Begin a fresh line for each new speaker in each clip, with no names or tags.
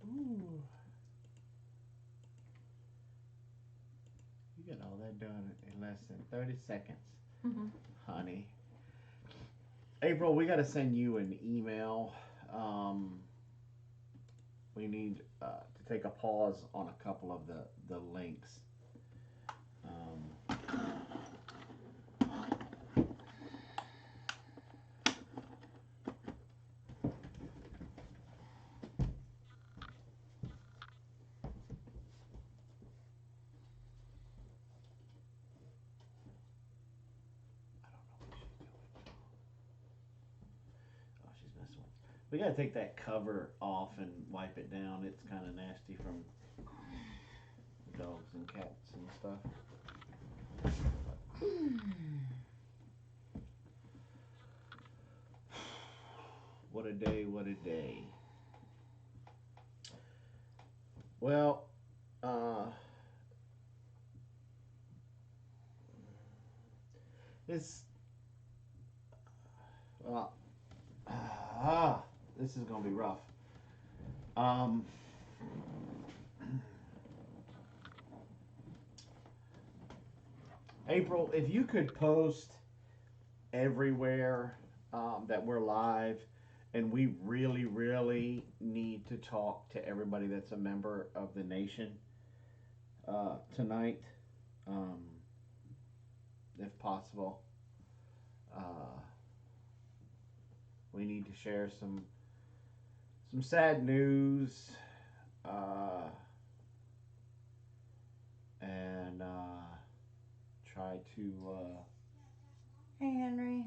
Ooh. You get all that done in less than 30 seconds, honey. April, we got to send you an email. We need to take a pause on a couple of the links. We gotta take that cover off and wipe it down. It's kind of nasty from dogs and cats and stuff. What a day, what a day. Well, this, this is gonna be rough. April, if you could post everywhere that we're live, and we really, really need to talk to everybody that's a member of the nation tonight, if possible. We need to share some sad news, and try to.
Hey, Henry.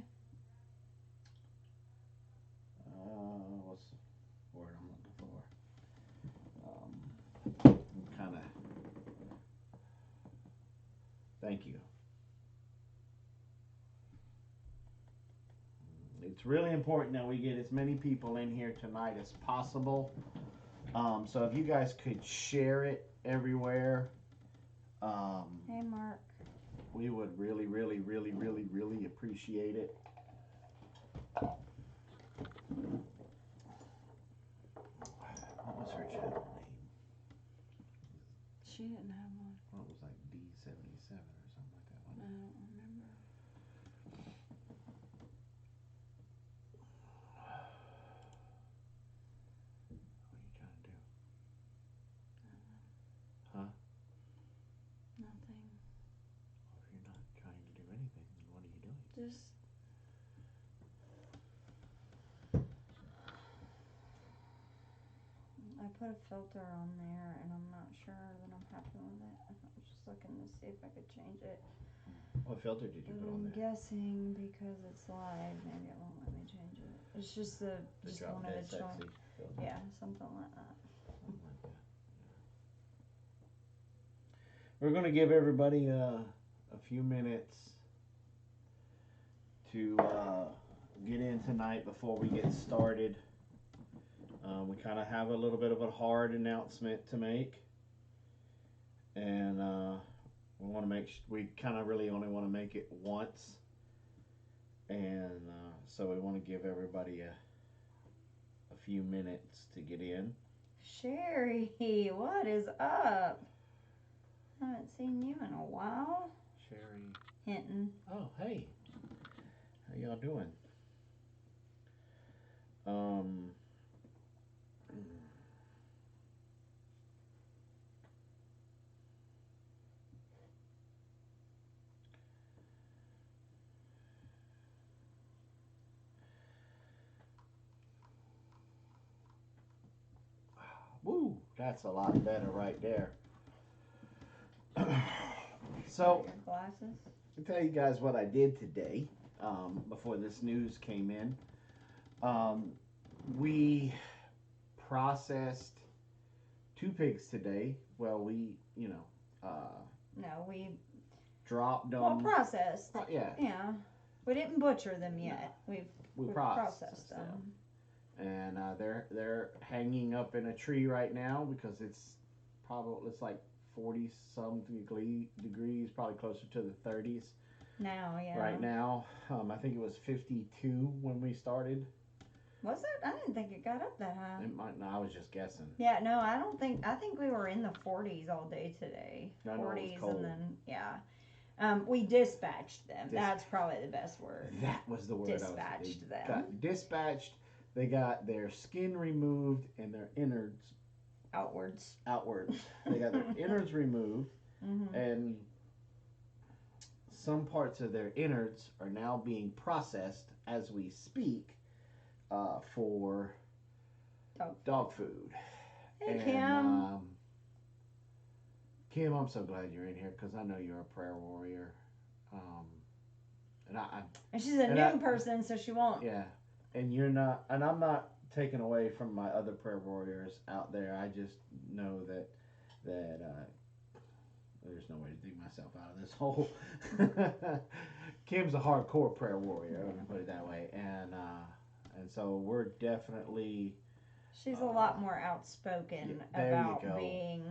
What's the word I'm looking for? Kind of. Thank you. It's really important that we get as many people in here tonight as possible. So if you guys could share it everywhere.
Hey, Mark.
We would really, really, really, really, really appreciate it. What was her channel name?
She didn't have one.
Well, it was like D77 or something like that, wasn't it?
I don't remember.
What are you trying to do? Huh?
Nothing.
Well, if you're not trying to do anything, then what are you doing?
Just. I put a filter on there, and I'm not sure that I'm happy with it. I was just looking to see if I could change it.
What filter did you put on
I'm
there?
guessing because it's live, maybe it won't let me change it. It's just just
Drop
wanted
Dead
to try.
Sexy filter.
Yeah, something like that.
Something like that. Yeah. We're going to give everybody a few minutes to get in tonight before we get started. We kind of have a little bit of a hard announcement to make, and we want to we kind of really only want to make it once, and so we want to give everybody a few minutes to get in.
Sherry, what is up? Haven't seen you in a while.
Sherry.
Hinton.
Oh, hey. How y'all doing? Woo, that's a lot better right there. So,
Your glasses?
I'll tell you guys what I did today before this news came in. We processed 2 pigs today. Well, we,
No, we
dropped them.
well processed.
Yeah.
Yeah. We didn't butcher them yet.
No.
We've processed them.
And they're hanging up in a tree right now because it's like 40 some degrees, probably closer to the 30s.
Now, yeah.
Right now, I think it was 52 when we started.
Was it? I didn't think it got up that high.
It might. No, I was just guessing.
Yeah, no, I don't think. I think we were in the 40s all day today.
I know
40s
it was cold.
and then we dispatched them. That's probably the best word.
That was the word.
Dispatched them.
Got dispatched. They got their skin removed and their innards
outwards.
They got their innards removed,
Mm-hmm.
and some parts of their innards are now being processed as we speak for dog food.
Hey,
and,
Kim.
Kim, I'm so glad you're in here because I know you're a prayer warrior.
And she's a new person, so she won't.
Yeah, and you're not, and I'm not taking away from my other prayer warriors out there. I just know that there's no way to dig myself out of this hole. Kim's a hardcore prayer warrior, let me put it that way, and so we're definitely.
She's a lot more outspoken about being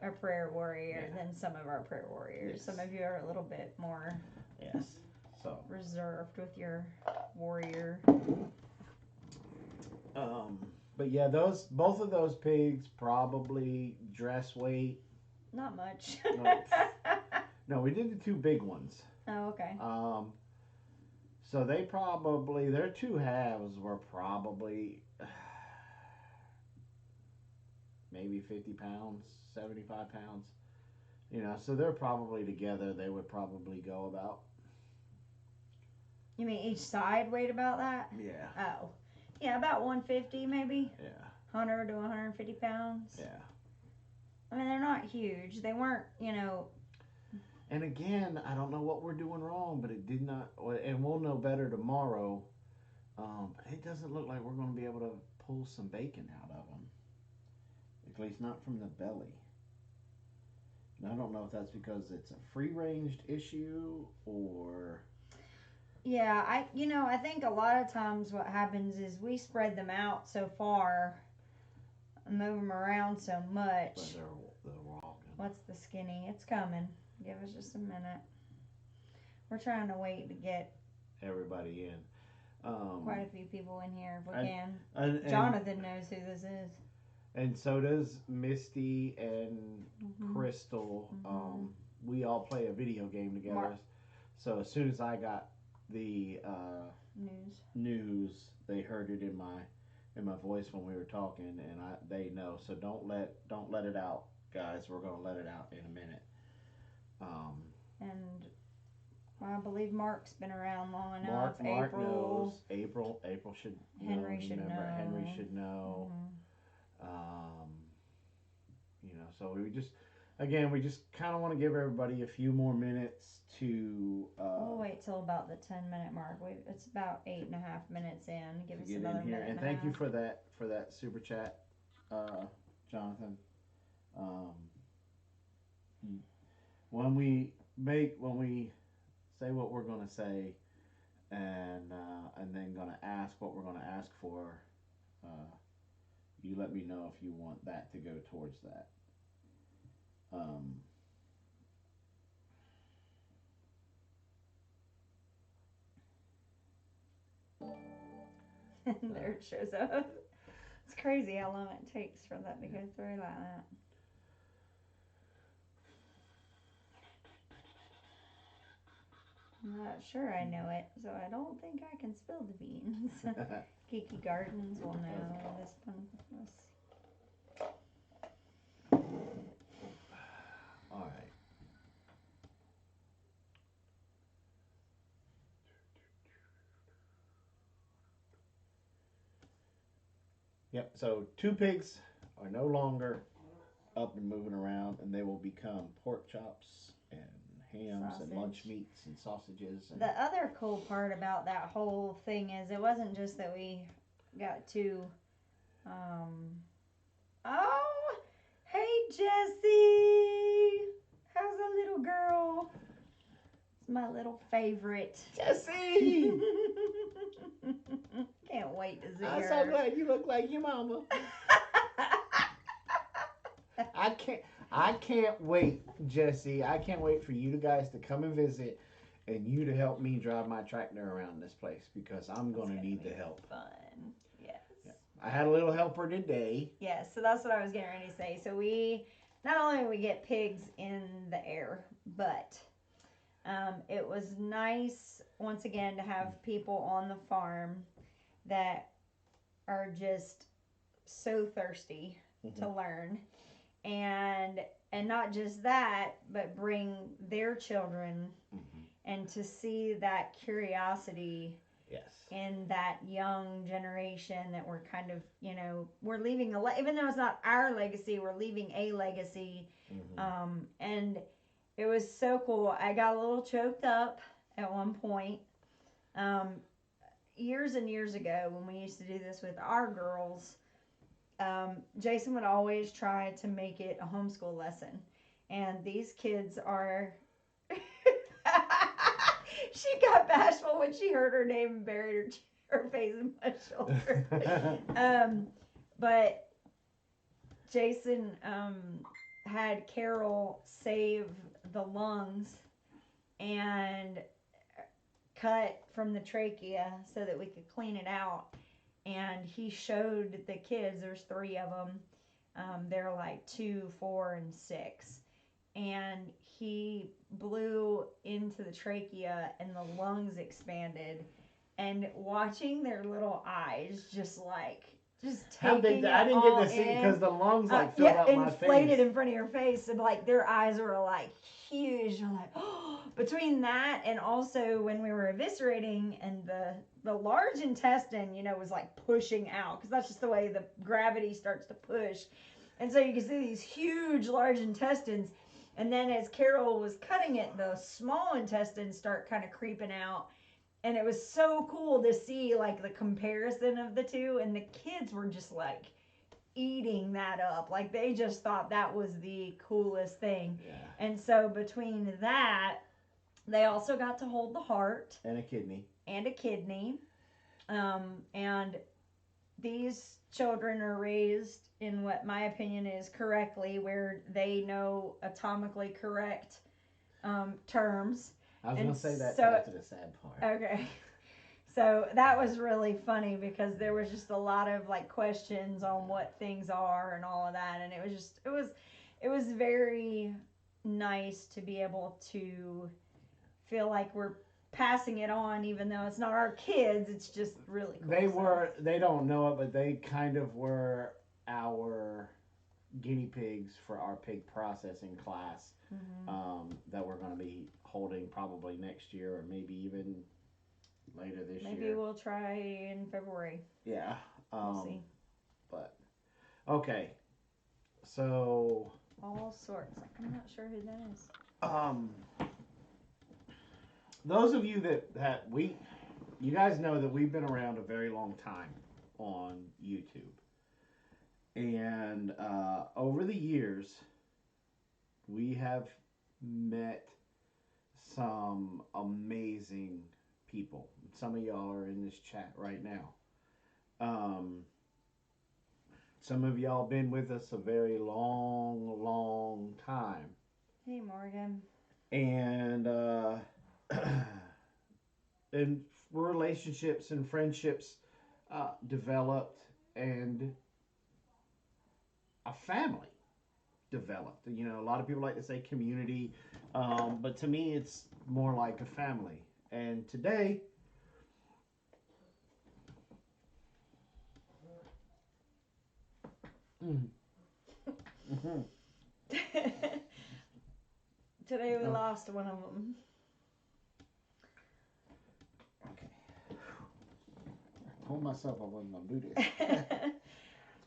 a prayer warrior than some of our prayer warriors. Yes. Some of you are a little bit more reserved with your warrior.
But yeah, both of those pigs probably dress weight.
Not much.
No, we did the two big ones.
Oh, okay.
So their two halves were probably maybe 50 pounds, 75 pounds. So they're probably together. They would probably go about.
You mean each side weighed about that?
Yeah.
Oh. Yeah, about 150 maybe.
Yeah.
100 to 150 pounds.
Yeah.
I mean, they're not huge. They weren't,
And again, I don't know what we're doing wrong, but it did not, and we'll know better tomorrow. But it doesn't look like we're going to be able to pull some bacon out of them. At least not from the belly. And I don't know if that's because it's a free-ranged issue or...
Yeah, I think a lot of times what happens is we spread them out so far, move them around so much.
But they're walking.
What's the skinny? It's coming. Give us just a minute. We're trying to wait to get
everybody in.
Quite a few people in here if we can.
And
Jonathan knows who this is.
And so does Misty and Crystal.
Mm-hmm.
We all play a video game together. So as soon as I got the news, they heard it in my voice when we were talking, and they know. So don't let it out, guys. We're gonna let it out in a minute.
And I believe Mark's been around long enough.
Mark knows. April should know.
Henry should know.
Henry should know. So we just kind of want to give everybody a few more minutes to.
We'll wait till about the 10-minute mark. It's about 8.5 minutes in. Give us another minute.
And thank you for that super chat, Jonathan. When we say what we're gonna say, and then gonna ask what we're gonna ask for, you let me know if you want that to go towards that.
There it shows up. It's crazy how long it takes for that to go through like that. I'm not sure I know it, so I don't think I can spill the beans. Geeky Gardens will know this one.
All right. Yep, so 2 pigs are no longer up and moving around, and they will become pork chops and hams and lunch meats and sausages. And
the other cool part about that whole thing is it wasn't just that we got 2. Oh, hey Jessie, how's a little girl? It's my little favorite.
Jessie!
Can't wait to see her.
I'm so glad you look like your mama. I can't wait, Jessie. I can't wait for you guys to come and visit, and you to help me drive my tractor around this place because I'm gonna need the help.
Fun.
I had a little helper today.
Yes, so that's what I was getting ready to say. So we, not only we get pigs in the air, but it was nice once again to have people on the farm that are just so thirsty to learn, and not just that, but bring their children, and to see that curiosity in that young generation that we're kind of, we're leaving even though it's not our legacy, we're leaving a legacy. And it was so cool. I got a little choked up at one point. Years and years ago when we used to do this with our girls, Jason would always try to make it a homeschool lesson. And these kids are... She got bashful when she heard her name and buried her face in my shoulder. But Jason had Carol save the lungs and cut from the trachea so that we could clean it out. And he showed the kids, there's 3 of them, they're like 2, 4, and 6. And he blew into the trachea and the lungs expanded. And watching their little eyes just
how big? I didn't get to see because the lungs filled up my face.
Inflated in front of your face, and their eyes were huge. I'm like, oh. Between that and also when we were eviscerating and the large intestine, was pushing out, because that's just the way the gravity starts to push, and so you can see these huge large intestines. And then as Carol was cutting it, the small intestines start kind of creeping out. And it was so cool to see the comparison of the two. And the kids were just eating that up. They just thought that was the coolest thing.
Yeah.
And so between that, they also got to hold the heart.
And a kidney.
And these children are raised in what my opinion is correctly, where they know atomically correct terms.
I was going to say that after the sad part.
Okay. So that was really funny because there was just a lot of questions on what things are and all of that. And it was very nice to be able to feel like we're passing it on, even though it's not our kids. It's just really cool.
They don't know it, but they kind of were our guinea pigs for our pig processing class that we're going to be holding probably next year, or maybe even later this year.
Maybe we'll try in February.
Yeah.
We'll see.
But, okay. So...
all sorts. I'm not sure who that is.
Those of you you guys know that we've been around a very long time on YouTube. And over the years, we have met some amazing people. Some of y'all are in this chat right now. Some of y'all been with us a very long, long time.
Hey, Morgan.
And and relationships and friendships developed, and a family developed. A lot of people like to say community, but to me it's more like a family. And today
today we lost one of them.
Okay. I told myself I wasn't going to do this.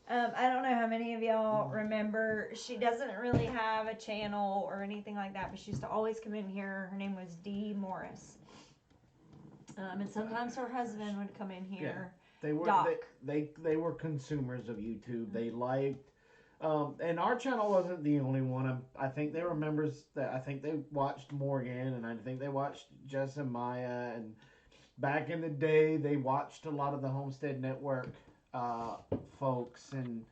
I don't know how many of y'all remember. She doesn't really have a channel or anything like that, but she used to always come in here. Her name was Dee Morris. And sometimes her husband would come in here.
Yeah. They were consumers of YouTube. They liked, and our channel wasn't the only one. I think they were members that I think they watched Morgan, and I think they watched Jess and Maya, and back in the day they watched a lot of the Homestead Network folks and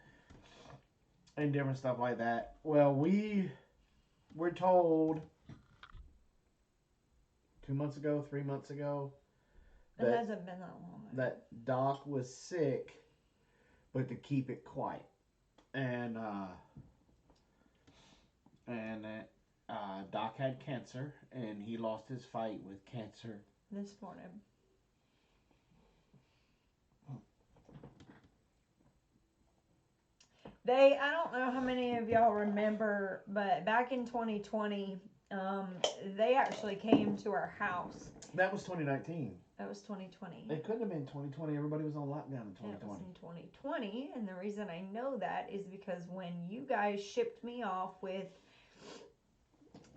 different stuff like that. Well, we were told 2 months ago, 3 months ago,
It hasn't been that long.
That Doc was sick but to keep it quiet. And Doc had cancer, and he lost his fight with cancer
this morning. I don't know how many of y'all remember, but back in 2020, they actually came to our house.
That was 2019.
That was 2020.
It couldn't have been 2020. Everybody was on lockdown in 2020.
It was in 2020, and the reason I know that is because when you guys shipped me off with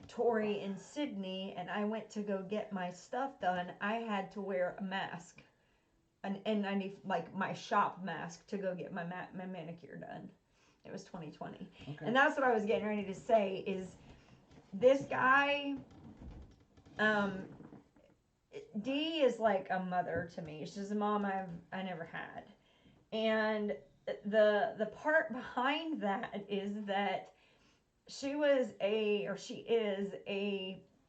Tori and Sydney, and I went to go get my stuff done, I had to wear a mask, an N90, like my shop mask, to go get my manicure done. It was 2020. Okay. And that's what I was getting ready to say is this guy, Dee is like a mother to me. She's a mom I never had. And the part behind that is that she is a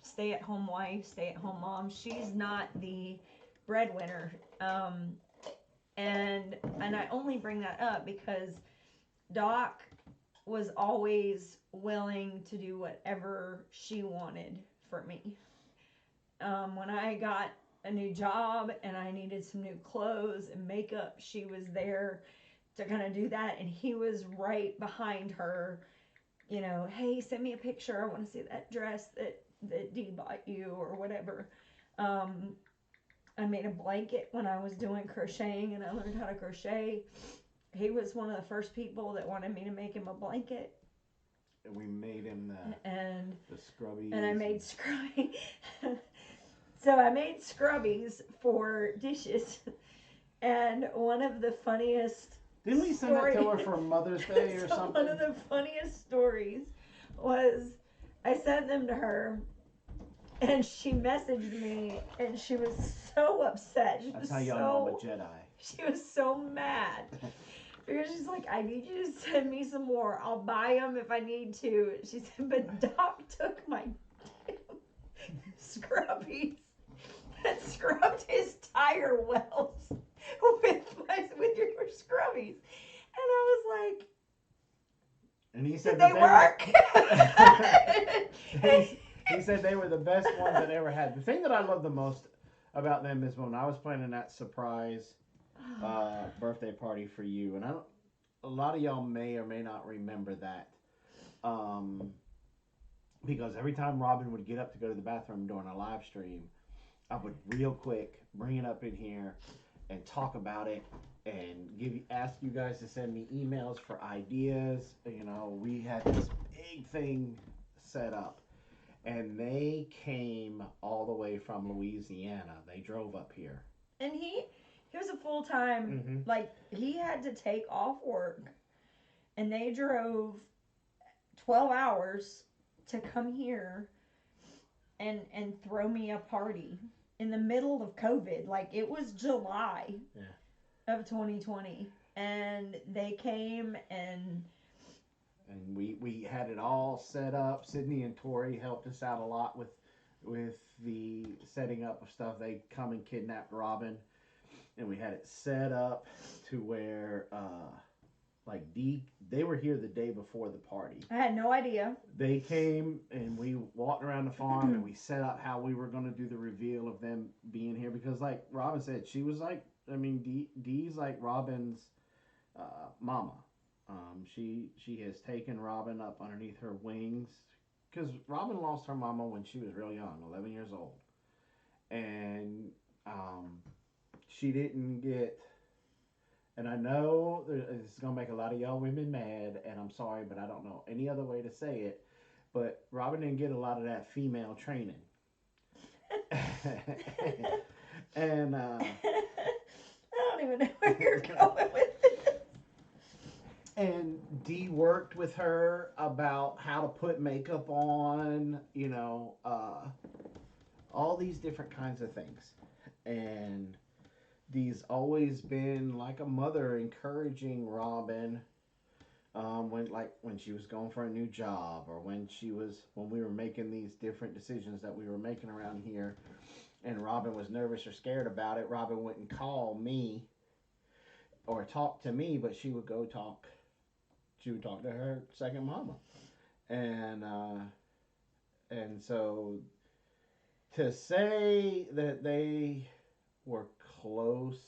stay-at-home wife, stay-at-home mom. She's not the breadwinner. And I only bring that up because Doc was always willing to do whatever she wanted for me. When I got a new job and I needed some new clothes and makeup, she was there to kind of do that. And he was right behind her, you know, hey, send me a picture. I want to see that dress that Dee bought you or whatever. I made a blanket when I was doing crocheting and I learned how to crochet. He was one of the first people that wanted me to make him a blanket.
And we made him the scrubbies.
And I made scrubbies. So I made scrubbies for dishes. And one of the funniest
Didn't we send that to her for Mother's Day or something?
One of the funniest stories was I sent them to her and she messaged me and she was so upset.
That's how y'all know I'm a Jedi.
She was so mad. Because she's like, I need you to send me some more. I'll buy them if I need to. She said, but Doc took my scrubbies and scrubbed his tire wells with your scrubbies. And I was like,
and he said
did they work?
he said they were the best ones that ever had. The thing that I love the most about them is when I was planning that surprise birthday party for you, and a lot of y'all may or may not remember that, because every time Robin would get up to go to the bathroom during a live stream, I would real quick bring it up in here and talk about it and ask you guys to send me emails for ideas. You know, we had this big thing set up, and they came all the way from Louisiana. They drove up here,
and he was a full-time, like, he had to take off work, and they drove 12 hours to come here and throw me a party in the middle of COVID. Like, it was July of 2020, and they came and
we had it all set up. Sydney and Tori helped us out a lot with the setting up of stuff. They come and kidnapped Robin. And we had it set up to where, they were here the day before the party.
I had no idea.
They came and we walked around the farm and we set up how we were going to do the reveal of them being here. Because like Robin said, she was like, I mean, Dee's like Robin's mama. She has taken Robin up underneath her wings. Because Robin lost her mama when she was real young, 11 years old. And she didn't get, and I know this is going to make a lot of y'all women mad, and I'm sorry, but I don't know any other way to say it, but Robin didn't get a lot of that female training. And I
don't even know where you're going with this.
And Dee worked with her about how to put makeup on, you know, all these different kinds of things. And Dee's always been like a mother, encouraging Robin when she was going for a new job, or when we were making these different decisions that we were making around here, and Robin was nervous or scared about it. Robin wouldn't call me or talk to me, but she would go talk. She would talk to her second mama, and so to say that they were close.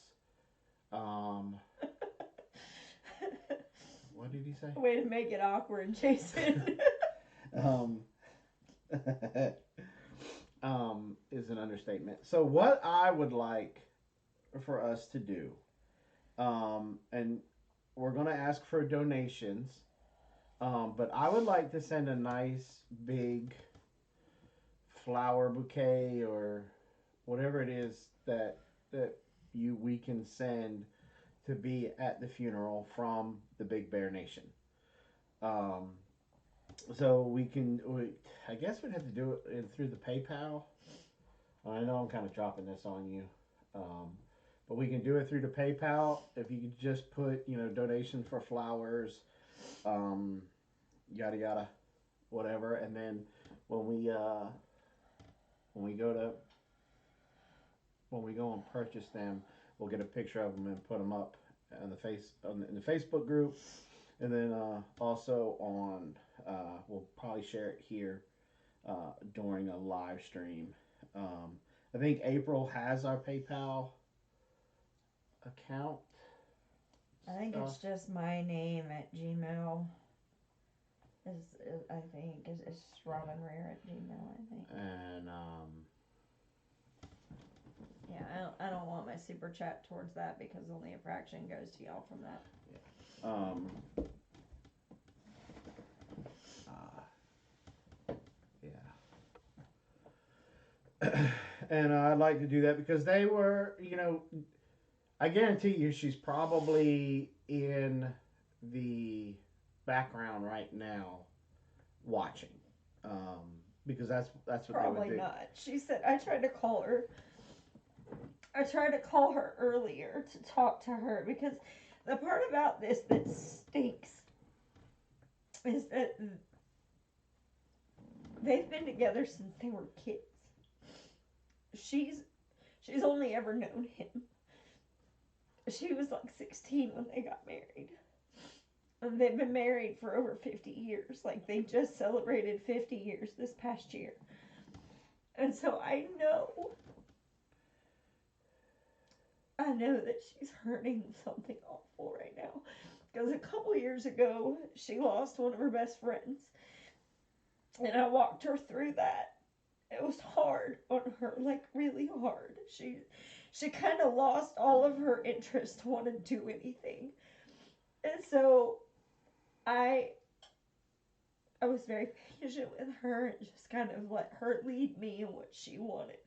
What did he say?
Way to make it awkward, Jason.
Is an understatement. So what I would like for us to do, and we're gonna ask for donations, but I would like to send a nice big flower bouquet or whatever it is that we can send to be at the funeral from the Big Bear Nation. Um, so I guess we'd have to do it through the PayPal. I know I'm kind of dropping this on you, but we can do it through the PayPal. If you could just put, donation for flowers, yada yada, whatever, and then when we when we go to when we go and purchase them, we'll get a picture of them and put them up on in the Facebook group, and then also on we'll probably share it here during a live stream. I think April has our PayPal account.
I think it's just my name at Gmail. I think it's Robin Rare at Gmail. I think.
And
yeah, I don't want my super chat towards that because only a fraction goes to y'all from that.
Yeah. And I'd like to do that because they were, I guarantee you she's probably in the background right now watching. Because that's what
Probably
they would do.
not. She said I tried to call her. I tried to call her earlier to talk to her because the part about this that stinks is that they've been together since they were kids. She's only ever known him. She was like 16 when they got married. And they've been married for over 50 years. Like, they just celebrated 50 years this past year. And so I know that she's hurting something awful right now. Because a couple years ago, she lost one of her best friends. And I walked her through that. It was hard on her, like really hard. She kind of lost all of her interest to want to do anything. And so I was very patient with her and just kind of let her lead me in what she wanted.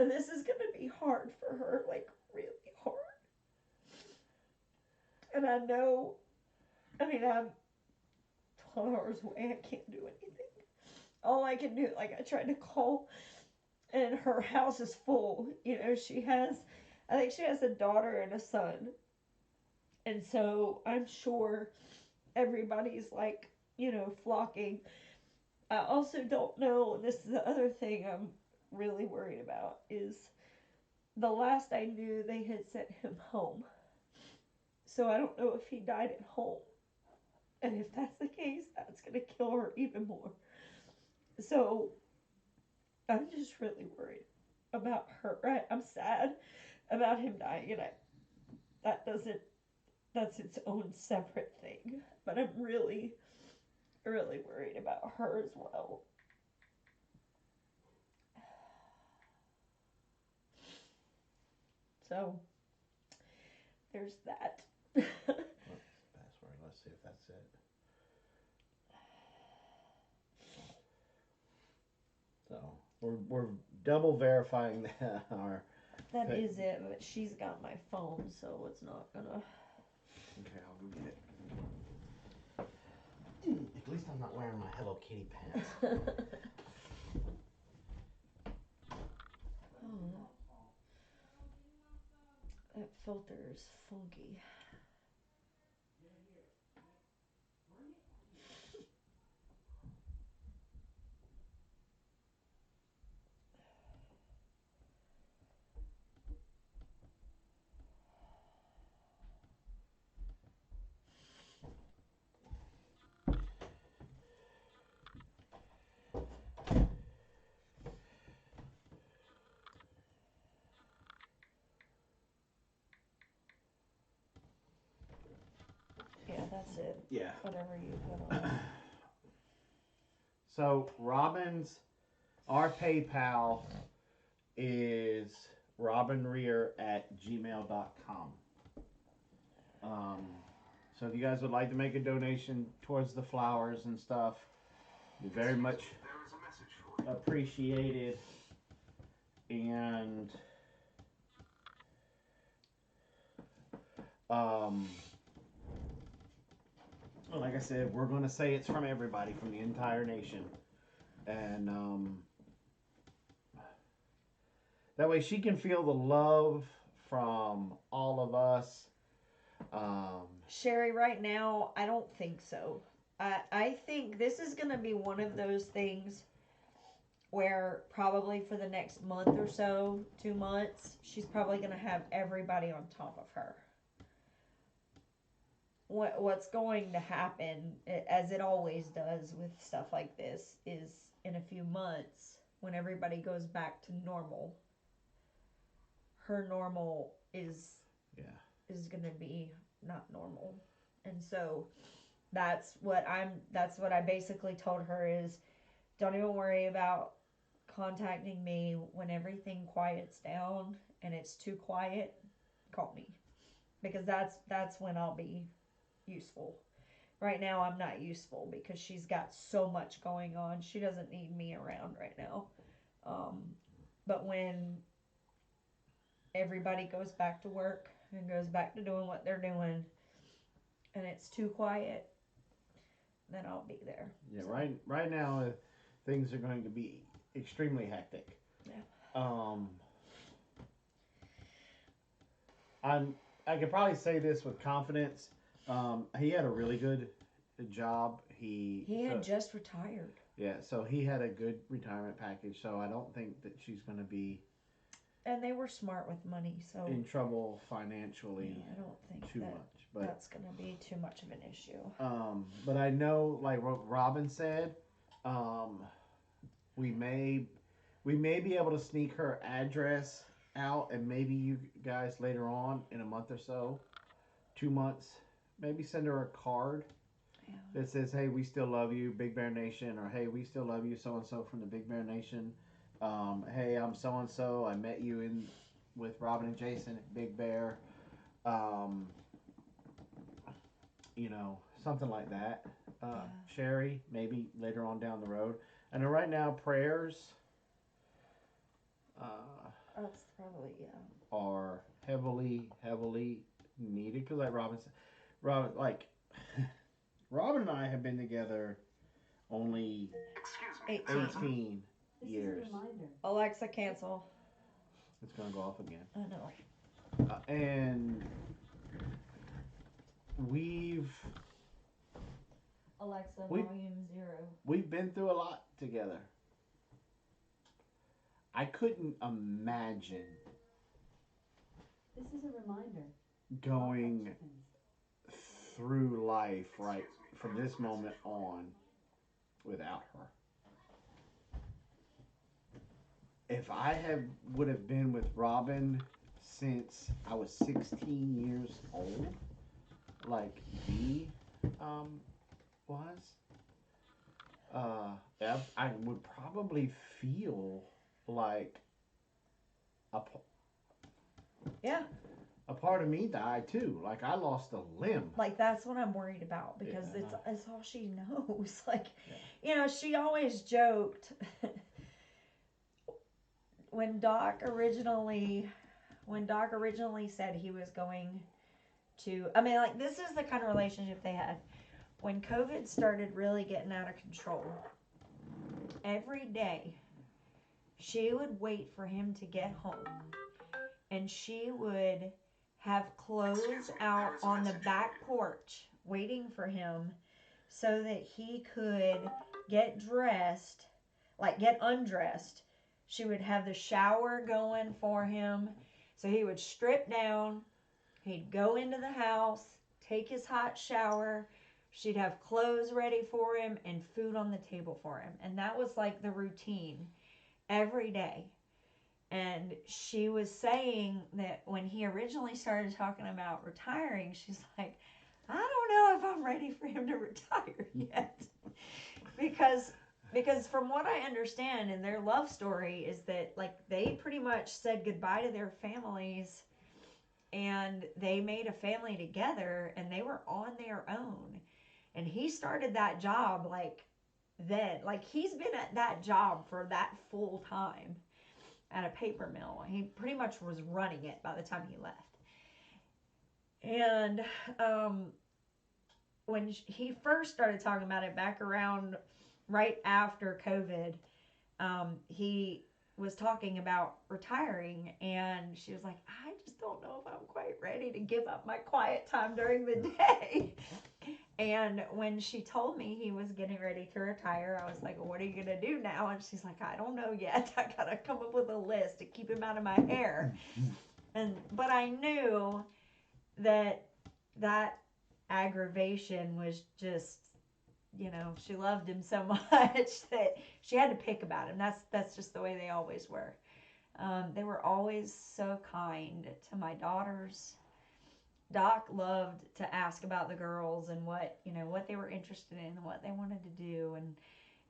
And this is going to be hard for her, like really hard. And I know, I'm 12 hours away, I can't do anything. All I can do, like I tried to call, and her house is full. I think she has a daughter and a son. And so I'm sure everybody's like, flocking. I also don't know, and this is the other thing I'm really worried about, is the last I knew they had sent him home. So I don't know if he died at home. And if that's the case, that's going to kill her even more. So I'm just really worried about her. Right? I'm sad about him dying, and that's its own separate thing. But I'm really, really worried about her as well. So there's that.
Password. Let's see if that's it. So we're double verifying that
That is it, but she's got my phone, so it's not gonna.
Okay, I'll go get it. At least I'm not wearing my Hello Kitty pants.
Oh, that filter is funky. That's it.
Yeah.
Whatever you put on.
So Robin's, our PayPal is robinrear@gmail.com. So if you guys would like to make a donation towards the flowers and stuff, be very much appreciated. And like I said, we're going to say it's from everybody, from the entire nation. And that way she can feel the love from all of us.
Sherry, right now, I don't think so. I think this is going to be one of those things where probably for the next month or so, 2 months, she's probably going to have everybody on top of her. What's going to happen, as it always does with stuff like this, is in a few months, when everybody goes back to normal, her normal is going to be not normal. And so that's what I basically told her is, don't even worry about contacting me when everything quiets down and it's too quiet. Call me, because that's when I'll be useful. Right now I'm not useful because she's got so much going on. She doesn't need me around right now. But when everybody goes back to work and goes back to doing what they're doing and it's too quiet, then I'll be there.
Yeah, so. Right now things are going to be extremely hectic.
Yeah.
I could probably say this with confidence. He had a really good job. He
had just retired.
Yeah, so he had a good retirement package. So I don't think that she's going to be.
And they were smart with money, so
in trouble financially.
Yeah, I don't think
too much, but
that's going to be too much of an issue.
But I know, like what Robin said, we may be able to sneak her address out, and maybe you guys later on in a month or so, 2 months, maybe send her a card that says, "Hey, we still love you, Big Bear Nation," or "Hey, we still love you, so and so from the Big Bear Nation. Hey, I'm so and so. I met you with Robin and Jason at Big Bear." You know, something like that. Sherry, maybe later on down the road. I know right now prayers
that's probably
are heavily needed, because like Robin and I have been together only 18 years.
Alexa, cancel.
It's gonna go off again.
I know.
And
Alexa, volume 0.
We've been through a lot together. I couldn't imagine
This is a reminder.
Going through life right from this moment on without her. If I would have been with Robin since I was 16 years old, like B was, I would probably feel like a part of me died too. Like I lost a limb.
Like that's what I'm worried about, because it's all she knows. Like, you know, she always joked when Doc originally said he was going to, I mean, like, this is the kind of relationship they had. When COVID started really getting out of control, every day she would wait for him to get home, and she would have clothes out on the back porch waiting for him so that he could get dressed, like get undressed. She would have the shower going for him, so he would strip down, he'd go into the house, take his hot shower, she'd have clothes ready for him and food on the table for him. And that was like the routine every day. And she was saying that when he originally started talking about retiring, she's like, I don't know if I'm ready for him to retire yet. because from what I understand in their love story is that like they pretty much said goodbye to their families and they made a family together and they were on their own. And he started that job like then. Like he's been at that job for that full time at a paper mill. He pretty much was running it by the time he left. And when he first started talking about it back around right after COVID, he was talking about retiring, and she was like, I just don't know if I'm quite ready to give up my quiet time during the day. And when she told me he was getting ready to retire, I was like, well, what are you going to do now? And she's like, I don't know yet. I got to come up with a list to keep him out of my hair. But I knew that aggravation was just, you know, she loved him so much that she had to pick about him. That's just the way they always were. They were always so kind to my daughters. Doc loved to ask about the girls and what they were interested in and what they wanted to do. And,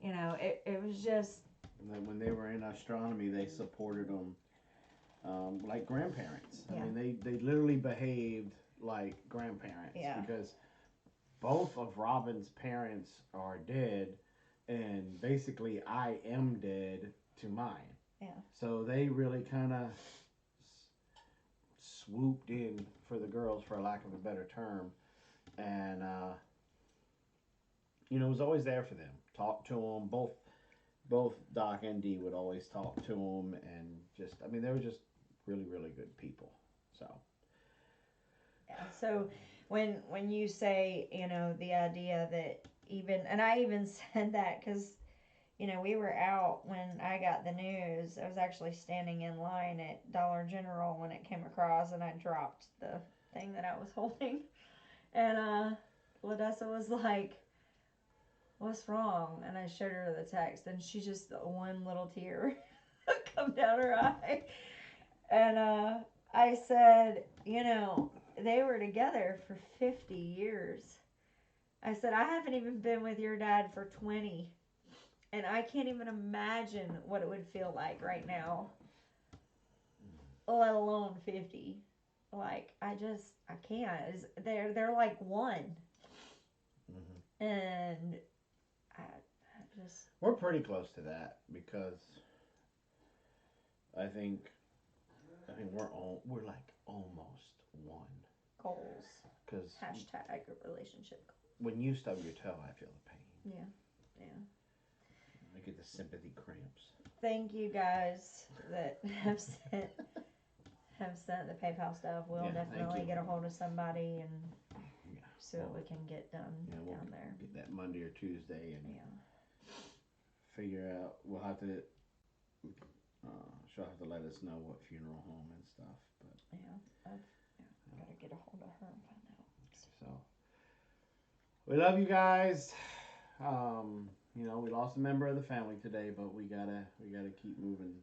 you know, it was just...
When they were in astronomy, they supported them like grandparents.
Yeah.
I mean, they literally behaved like grandparents.
Yeah.
Because both of Robin's parents are dead, and basically I am dead to mine.
Yeah.
So they really kind of swooped in for the girls, for lack of a better term, and you know, was always there for them. Talked to them. Both Doc and Dee would always talk to them, and just, I mean, they were just really, really good people. So.
Yeah. So when you say, you know, the idea that even, and I even said that because, you know, we were out when I got the news. I was actually standing in line at Dollar General when it came across, and I dropped the thing that I was holding. And Ladessa was like, what's wrong? And I showed her the text, and she just, one little tear come down her eye. And I said, you know, they were together for 50 years. I said, I haven't even been with your dad for 20. And I can't even imagine what it would feel like right now, let alone 50. Like, I can't. They're like one. Mm-hmm. And I just...
We're pretty close to that because I think we're like almost one.
Goals.
Because
hashtag relationship goals.
When you stub your toe, I feel the pain.
Yeah. Yeah.
I get the sympathy cramps.
Thank you guys that have sent the PayPal stuff. We'll definitely get a hold of somebody and see what we can get done down there.
Get that Monday or Tuesday and figure out. We'll have to. She'll have to let us know what funeral home and stuff. But
I've got to get a hold of her and find out.
So we love you guys. You know, we lost a member of the family today, but we gotta keep moving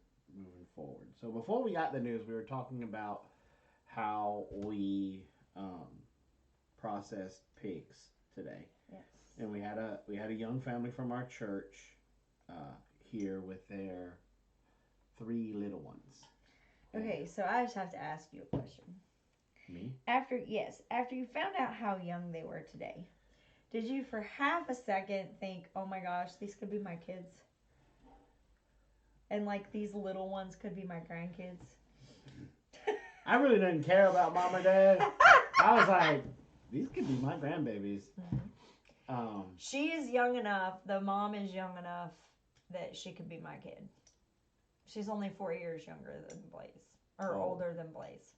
forward. So before we got the news, we were talking about how we processed pigs today.
Yes.
And we had a young family from our church here with their 3 little ones.
Okay, so I just have to ask you a question.
Me?
After you found out how young they were today, did you for half a second think, oh my gosh, these could be my kids? And like these little ones could be my grandkids?
I really didn't care about mom or dad. I was like, these could be my grandbabies. Mm-hmm.
She is young enough, the mom is young enough that she could be my kid. She's only 4 years younger than Blaze, or older than Blaze.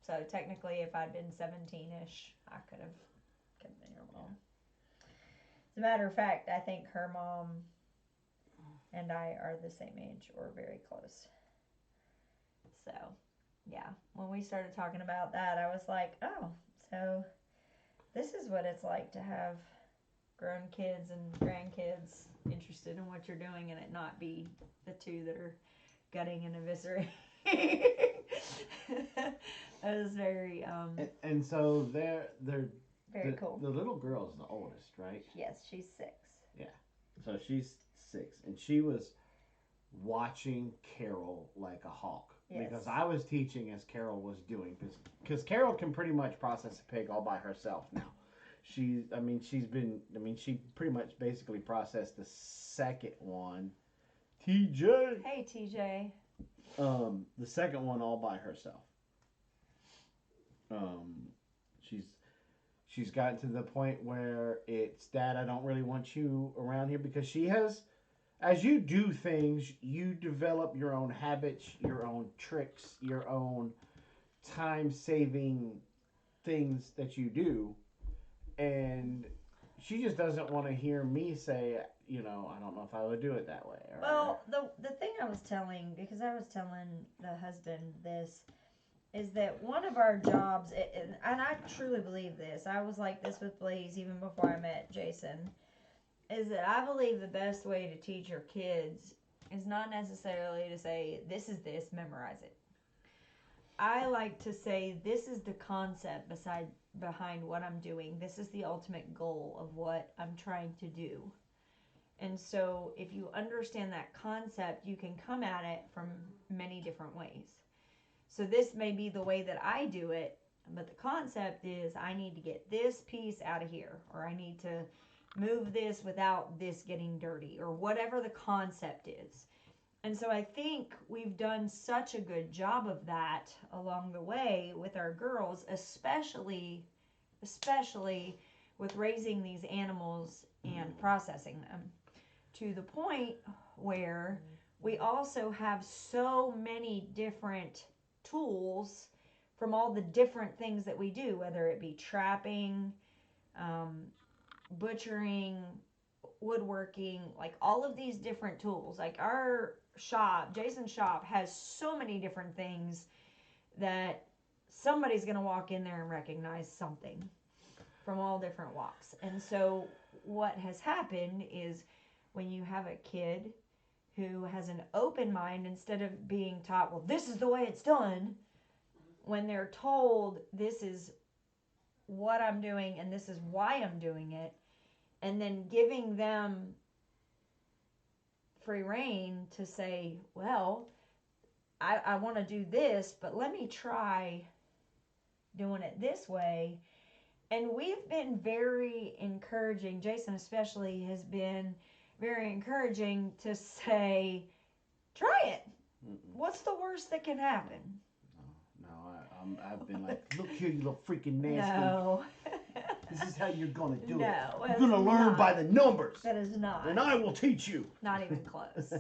So technically, if I'd been 17-ish, I could have been your mom. As a matter of fact, I think her mom and I are the same age or very close. So, yeah, when we started talking about that, I was like, oh, so this is what it's like to have grown kids and grandkids interested in what you're doing and it not be the two that are gutting and eviscerating. That was very
and so
Very cool.
The little girl's the oldest, right?
Yes, she's 6.
So she's 6, and she was watching Carol like a hawk.
Yes.
Because I was teaching as Carol was doing, because Carol can pretty much process a pig all by herself now. She pretty much basically processed the second one. TJ.
Hey, TJ.
The second one all by herself. She's gotten to the point where it's, Dad, I don't really want you around here, because she has, as you do things, you develop your own habits, your own tricks, your own time-saving things that you do, and she just doesn't want to hear me say, I don't know if I would do it that way.
Well, the thing I was telling, because I was telling the husband this, is that one of our jobs, and I truly believe this, I was like this with Blaze even before I met Jason, is that I believe the best way to teach your kids is not necessarily to say, this is this, memorize it. I like to say, this is the concept behind what I'm doing. This is the ultimate goal of what I'm trying to do. And so if you understand that concept, you can come at it from many different ways. So this may be the way that I do it, but the concept is I need to get this piece out of here, or I need to move this without this getting dirty, or whatever the concept is. And so I think we've done such a good job of that along the way with our girls, especially with raising these animals and processing them, to the point where we also have so many different tools from all the different things that we do, whether it be trapping, butchering, woodworking, like all of these different tools. Like our shop, Jason's shop, has so many different things that somebody's going to walk in there and recognize something from all different walks. And so what has happened is, when you have a kid who has an open mind, instead of being taught, well, this is the way it's done, when they're told, this is what I'm doing and this is why I'm doing it, and then giving them free reign to say, well, I want to do this, but let me try doing it this way. And we've been very encouraging, Jason especially has been very encouraging to say, try it. What's the worst that can happen?
I've been like, look here, you little freaking nasty.
No.
This is how you're going to do it.
No,
You're going to learn by the numbers.
That is not.
And I will teach you.
Not even close.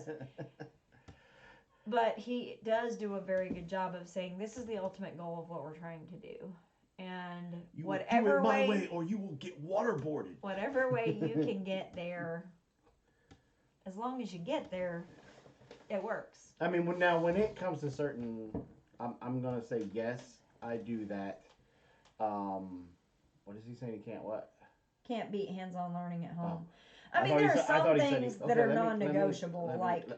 But he does do a very good job of saying, this is the ultimate goal of what we're trying to do. And
you
whatever
do it my way, or you will get waterboarded.
Whatever way you can get there, as long as you get there, it works.
I mean, when it comes to certain, I'm going to say yes, I do that. What is he saying? He can't what?
Can't beat hands-on learning at home.
Oh.
I mean, there are some things that are non-negotiable.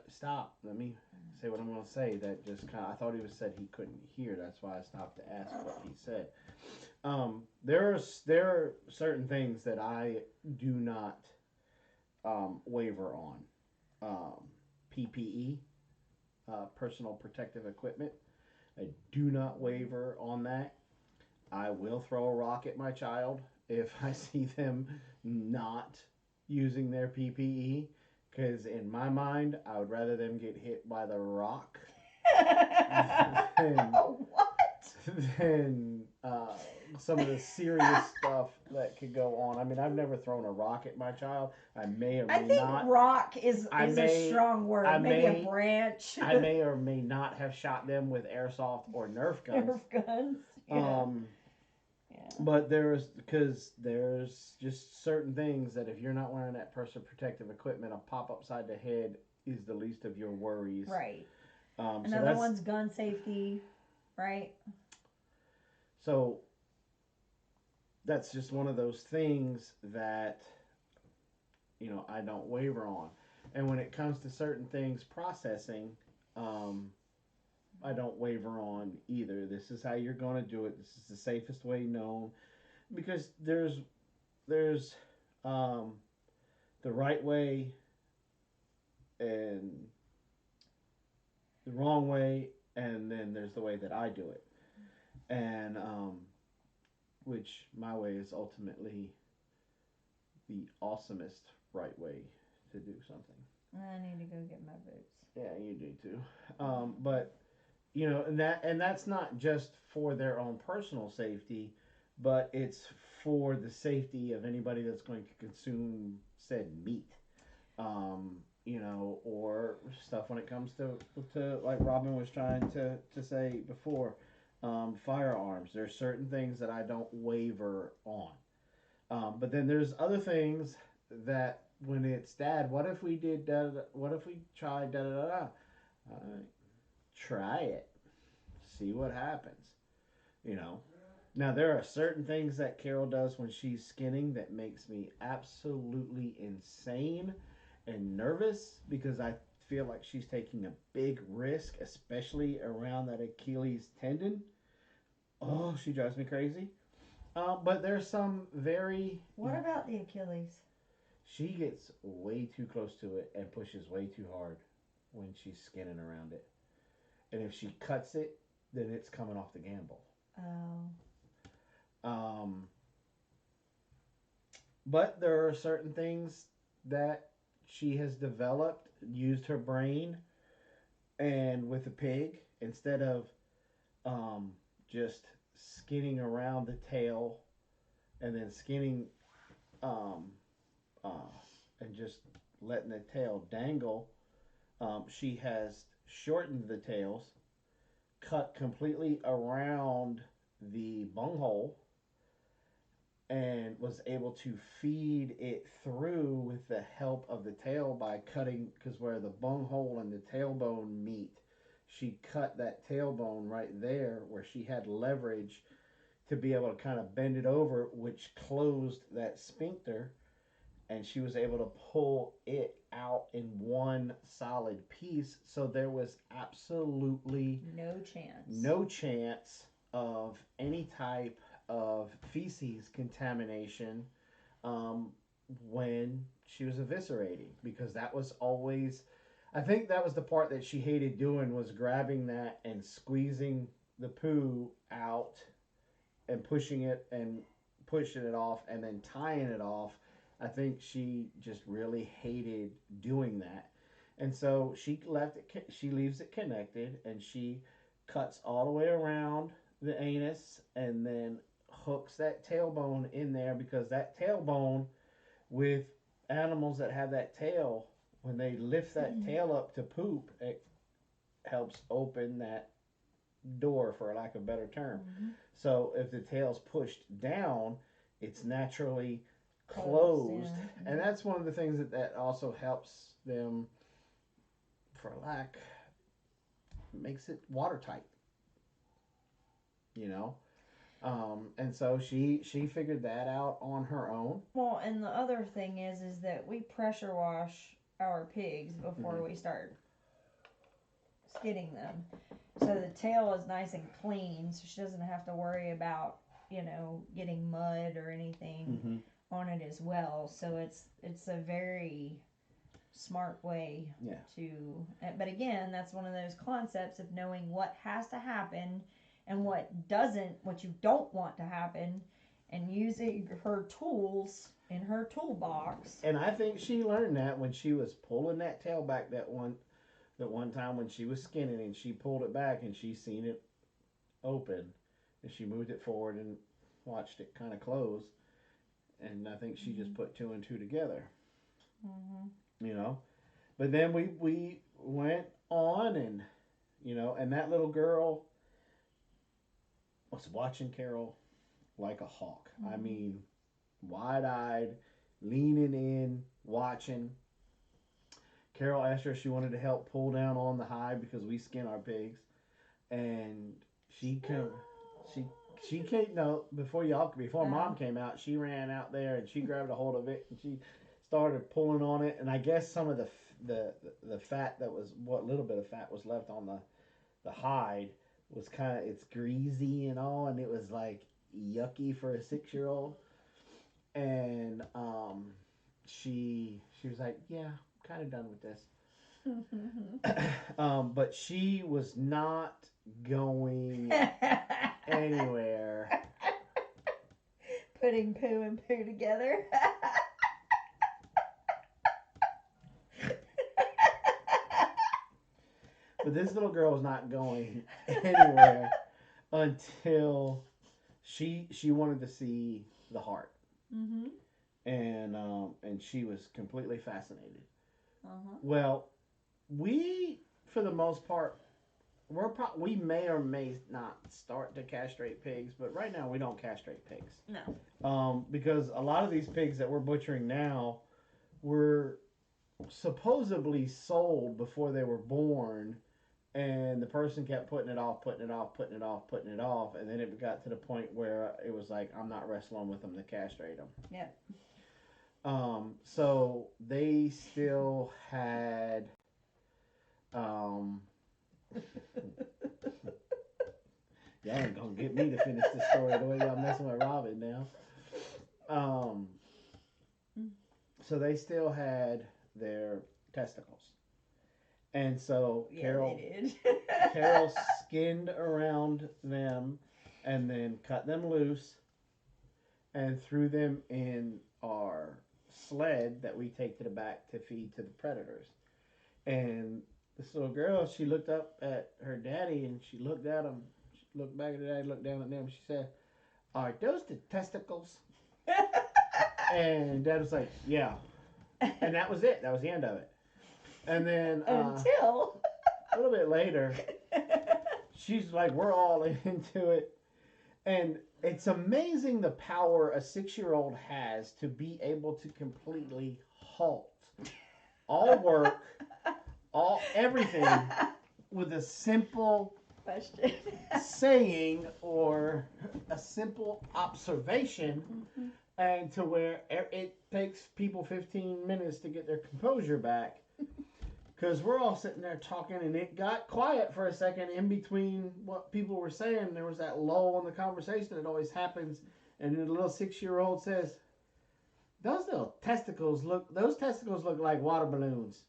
Stop. Let me say what I'm going to say. That just kind of, I thought he said he couldn't hear. That's why I stopped to ask what he said. There are certain things that I do not waver on. PPE, personal protective equipment. I do not waver on that. I will throw a rock at my child if I see them not using their PPE, because in my mind, I would rather them get hit by the rock than some of the serious stuff that could go on. I mean, I've never thrown a rock at my child. I may or may not.
I think rock is a strong word. Maybe a branch.
I may or may not have shot them with airsoft or Nerf guns.
Nerf guns. Yeah.
But there's just certain things that if you're not wearing that personal protective equipment, a pop upside the head is the least of your worries.
Right. Another one's gun safety, right?
So that's just one of those things that, I don't waver on. And when it comes to certain things processing, I don't waver on either. This is how you're going to do it. This is the safest way known. because there's the right way and the wrong way, and then there's the way that I do it, and which my way is ultimately the awesomest right way to do something.
I need to go get my boots.
Yeah, you do too. But and that's not just for their own personal safety, but it's for the safety of anybody that's going to consume said meat. Or stuff when it comes to like Robin was trying to say before, firearms. There's certain things that I don't waver on. But then there's other things that when it's Dad, what if we did da, da, da, what if we tried da da da da? All right, try it, see what happens. You know. Now there are certain things that Carol does when she's skinning that makes me absolutely insane and nervous because I feel like she's taking a big risk, especially around that Achilles tendon. Oh, she drives me crazy. But there's some very.
What about the Achilles?
She gets way too close to it and pushes way too hard when she's skinning around it. And if she cuts it, then it's coming off the gamble.
Oh.
But there are certain things that she has developed, used her brain, and with a pig, instead of just skinning around the tail and then skinning and just letting the tail dangle, she has shortened the tails, cut completely around the bunghole, and was able to feed it through with the help of the tail by cutting, because where the bunghole and the tailbone meet, she cut that tailbone right there where she had leverage to be able to kind of bend it over, which closed that sphincter, and she was able to pull it out in one solid piece. So there was absolutely no chance of any type of feces contamination when she was eviscerating, because that was always, I think that was the part that she hated doing, was grabbing that and squeezing the poo out and pushing it off and then tying it off. I think she just really hated doing that. And so she leaves it connected, and she cuts all the way around the anus and then hooks that tailbone in there, because that tailbone, with animals that have that tail, when they lift that tail up to poop, it helps open that door, for lack of a better term. So if the tail's pushed down, it's naturally closed. And that's one of the things that also helps them, for lack, makes it watertight. And so she figured that out on her own.
Well, and the other thing is that we pressure wash our pigs before we start skinning them, so the tail is nice and clean, so she doesn't have to worry about getting mud or anything on it as well. So it's a very smart way to. But again, that's one of those concepts of knowing what has to happen and what you don't want to happen, and using her tools in her toolbox.
And I think she learned that when she was pulling that tail back that one time when she was skinning, and she pulled it back and she seen it open, and she moved it forward and watched it kind of close, and I think she just put two and two together. But then we went on, and and that little girl was watching Carol like a hawk. I mean, wide-eyed, leaning in, watching. Carol asked her if she wanted to help pull down on the hide, because we skin our pigs, and she came. No, before Mom came out, she ran out there and she grabbed a hold of it and she started pulling on it. And I guess some of the fat that was, what little bit of fat was left on the hide was it's greasy and all, and it was like, yucky for a 6-year-old. And she was like, yeah, I'm kind of done with this. But she was not going anywhere.
Putting poo and poo together.
But this little girl was not going anywhere until she wanted to see the heart.
Mm-hmm.
And she was completely fascinated.
Uh-huh.
Well, we, for the most part, we may or may not start to castrate pigs, but right now we don't castrate pigs.
No.
Because a lot of these pigs that we're butchering now were supposedly sold before they were born, and the person kept putting it off, and then it got to the point where it was like, I'm not wrestling with them to castrate them.
Yeah.
So they still had y'all ain't gonna get me to finish the story the way y'all messing with Robin now. So they still had their testicles. And so Carol skinned around them and then cut them loose and threw them in our sled that we take to the back to feed to the predators. And this little girl, she looked up at her daddy and she looked at him. She looked back at her daddy, looked down at them. She said, "Are those the testicles?" And Dad was like, "Yeah." And that was it. That was the end of it. And then
until
a little bit later, she's like, we're all into it. And it's amazing the power a 6-year-old has to be able to completely halt all work, everything with a simple
question
saying or a simple observation.
Mm-hmm.
And to where it takes people 15 minutes to get their composure back. Because we're all sitting there talking, and it got quiet for a second in between what people were saying. There was that lull in the conversation that always happens. And then the little 6-year-old says, those testicles look like water balloons.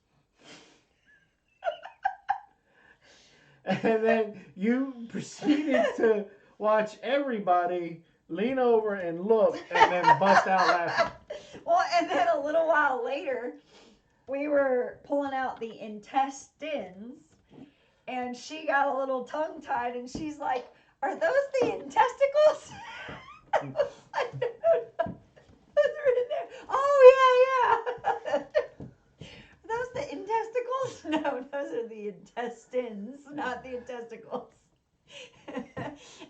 And then you proceeded to watch everybody lean over and look and then bust out laughing.
Well, and then a little while later, we were pulling out the intestines, and she got a little tongue-tied, and she's like, "Are those the intesticles?" I was like, "No, those are in there." "Oh, yeah. Are those the intesticles?" "No, those are the intestines, not the intesticles."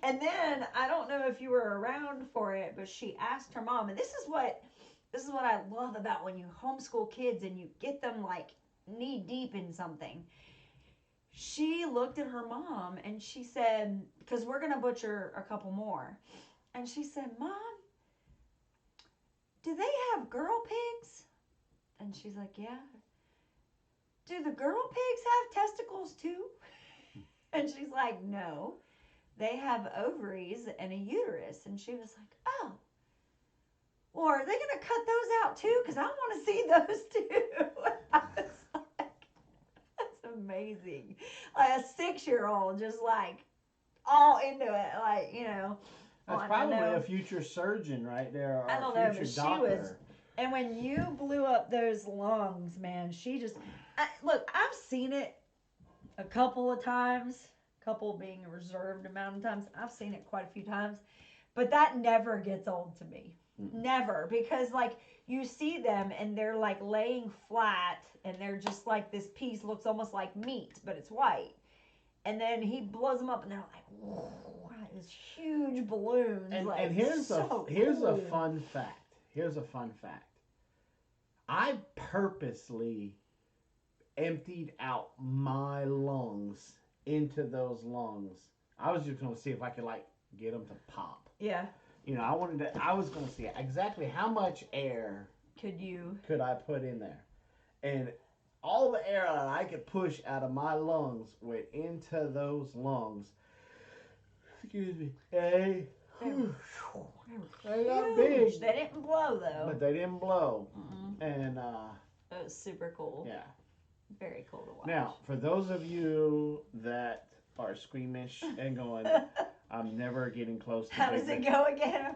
And then, I don't know if you were around for it, but she asked her mom, and this is what I love about when you homeschool kids and you get them like knee deep in something. She looked at her mom and she said, because we're going to butcher a couple more. And she said, "Mom, do they have girl pigs?" And she's like, "Yeah." "Do the girl pigs have testicles too?" And she's like, "No, they have ovaries and a uterus." And she was like, "Oh. Well, are they going to cut those out too? Because I want to see those too." I was like, that's amazing. Like a 6-year-old just like all into it. Like, you know.
That's probably a future surgeon right there. Or
I don't know, but doctor. She was. And when you blew up those lungs, man, she just. Look, I've seen it a couple of times. Couple being a reserved amount of times. I've seen it quite a few times. But that never gets old to me. Never, because like you see them and they're like laying flat and they're just like this piece looks almost like meat, but it's white. And then he blows them up and they're like, whoa, this huge balloons.
And here's a fun fact. Here's a fun fact. I purposely emptied out my lungs into those lungs. I was just going to see if I could like get them to pop.
Yeah.
You know, I was going to see exactly how much air could I put in there. And all the air that I could push out of my lungs went into those lungs. Excuse me. A They got
huge.
big.
They didn't blow though.
But they didn't blow.
Mm-mm.
And
It was super cool.
yeah.
Very cool to watch.
Now, for those of you that are squeamish and going, I'm never getting close to
How does it go again?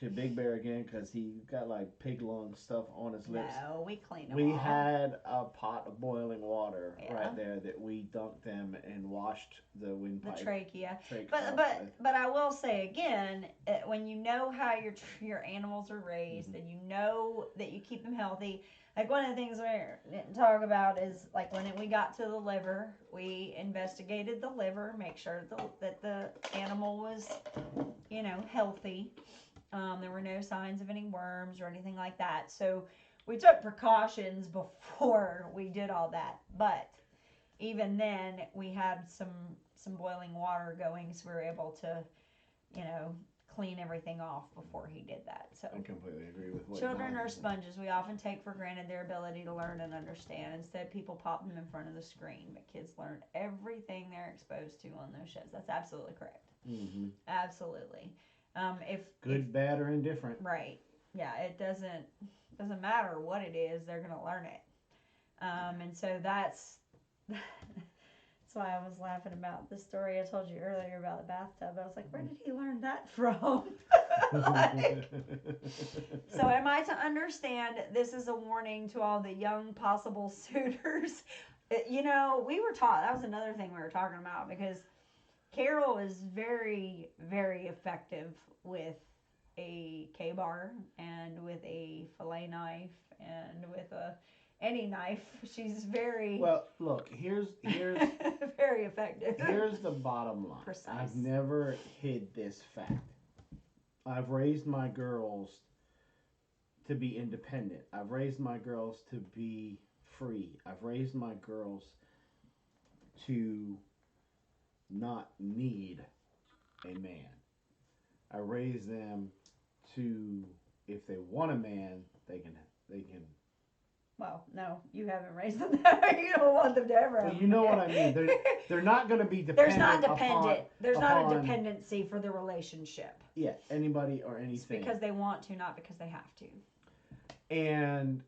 to Big Bear again, because he got like pig lung stuff on his lips.
No, we cleaned them
We
off.
had a pot of boiling water
Yeah.
right there that we dunked them and washed the windpipe.
The trachea.
trach
But
off
but
with.
but I will say again, when you know how your animals are raised, and you know that you keep them healthy. Like one of the things we didn't talk about is like when we got to the liver, we investigated the liver, make sure that the animal was, healthy. There were no signs of any worms or anything like that. So we took precautions before we did all that. But even then, we had some boiling water going, so we were able to, clean everything off before he did that. So
I completely agree with what
children
Mom
are
said.
sponges. We often take for granted their ability to learn and understand. Instead, people pop them in front of the screen, but kids learn everything they're exposed to on those shows. That's absolutely correct.
Mm-hmm.
Absolutely.
Good, bad, or indifferent.
Right. Yeah, it doesn't matter what it is, they're gonna learn it. And so that's why I was laughing about the story I told you earlier about the bathtub. I was like, where did he learn that from? Like, so am I to understand this is a warning to all the young possible suitors? We were taught, that was another thing we were talking about, because Carol is very, very effective with a K-bar and with a fillet knife and with any knife. She's very
Well, look, here's
very effective.
here's the bottom line.
Precise.
I've never hid this fact. I've raised my girls to be independent. I've raised my girls to be free. I've raised my girls to not need a man. I raise them to, if they want a man, they can.
Well, no, you haven't raised them that. You don't want them to ever.
Well, you know what I mean. They're not going to be dependent.
There's not
upon
a dependency for the relationship.
Yeah, anybody or anything.
It's because they want to, not because they have to.
And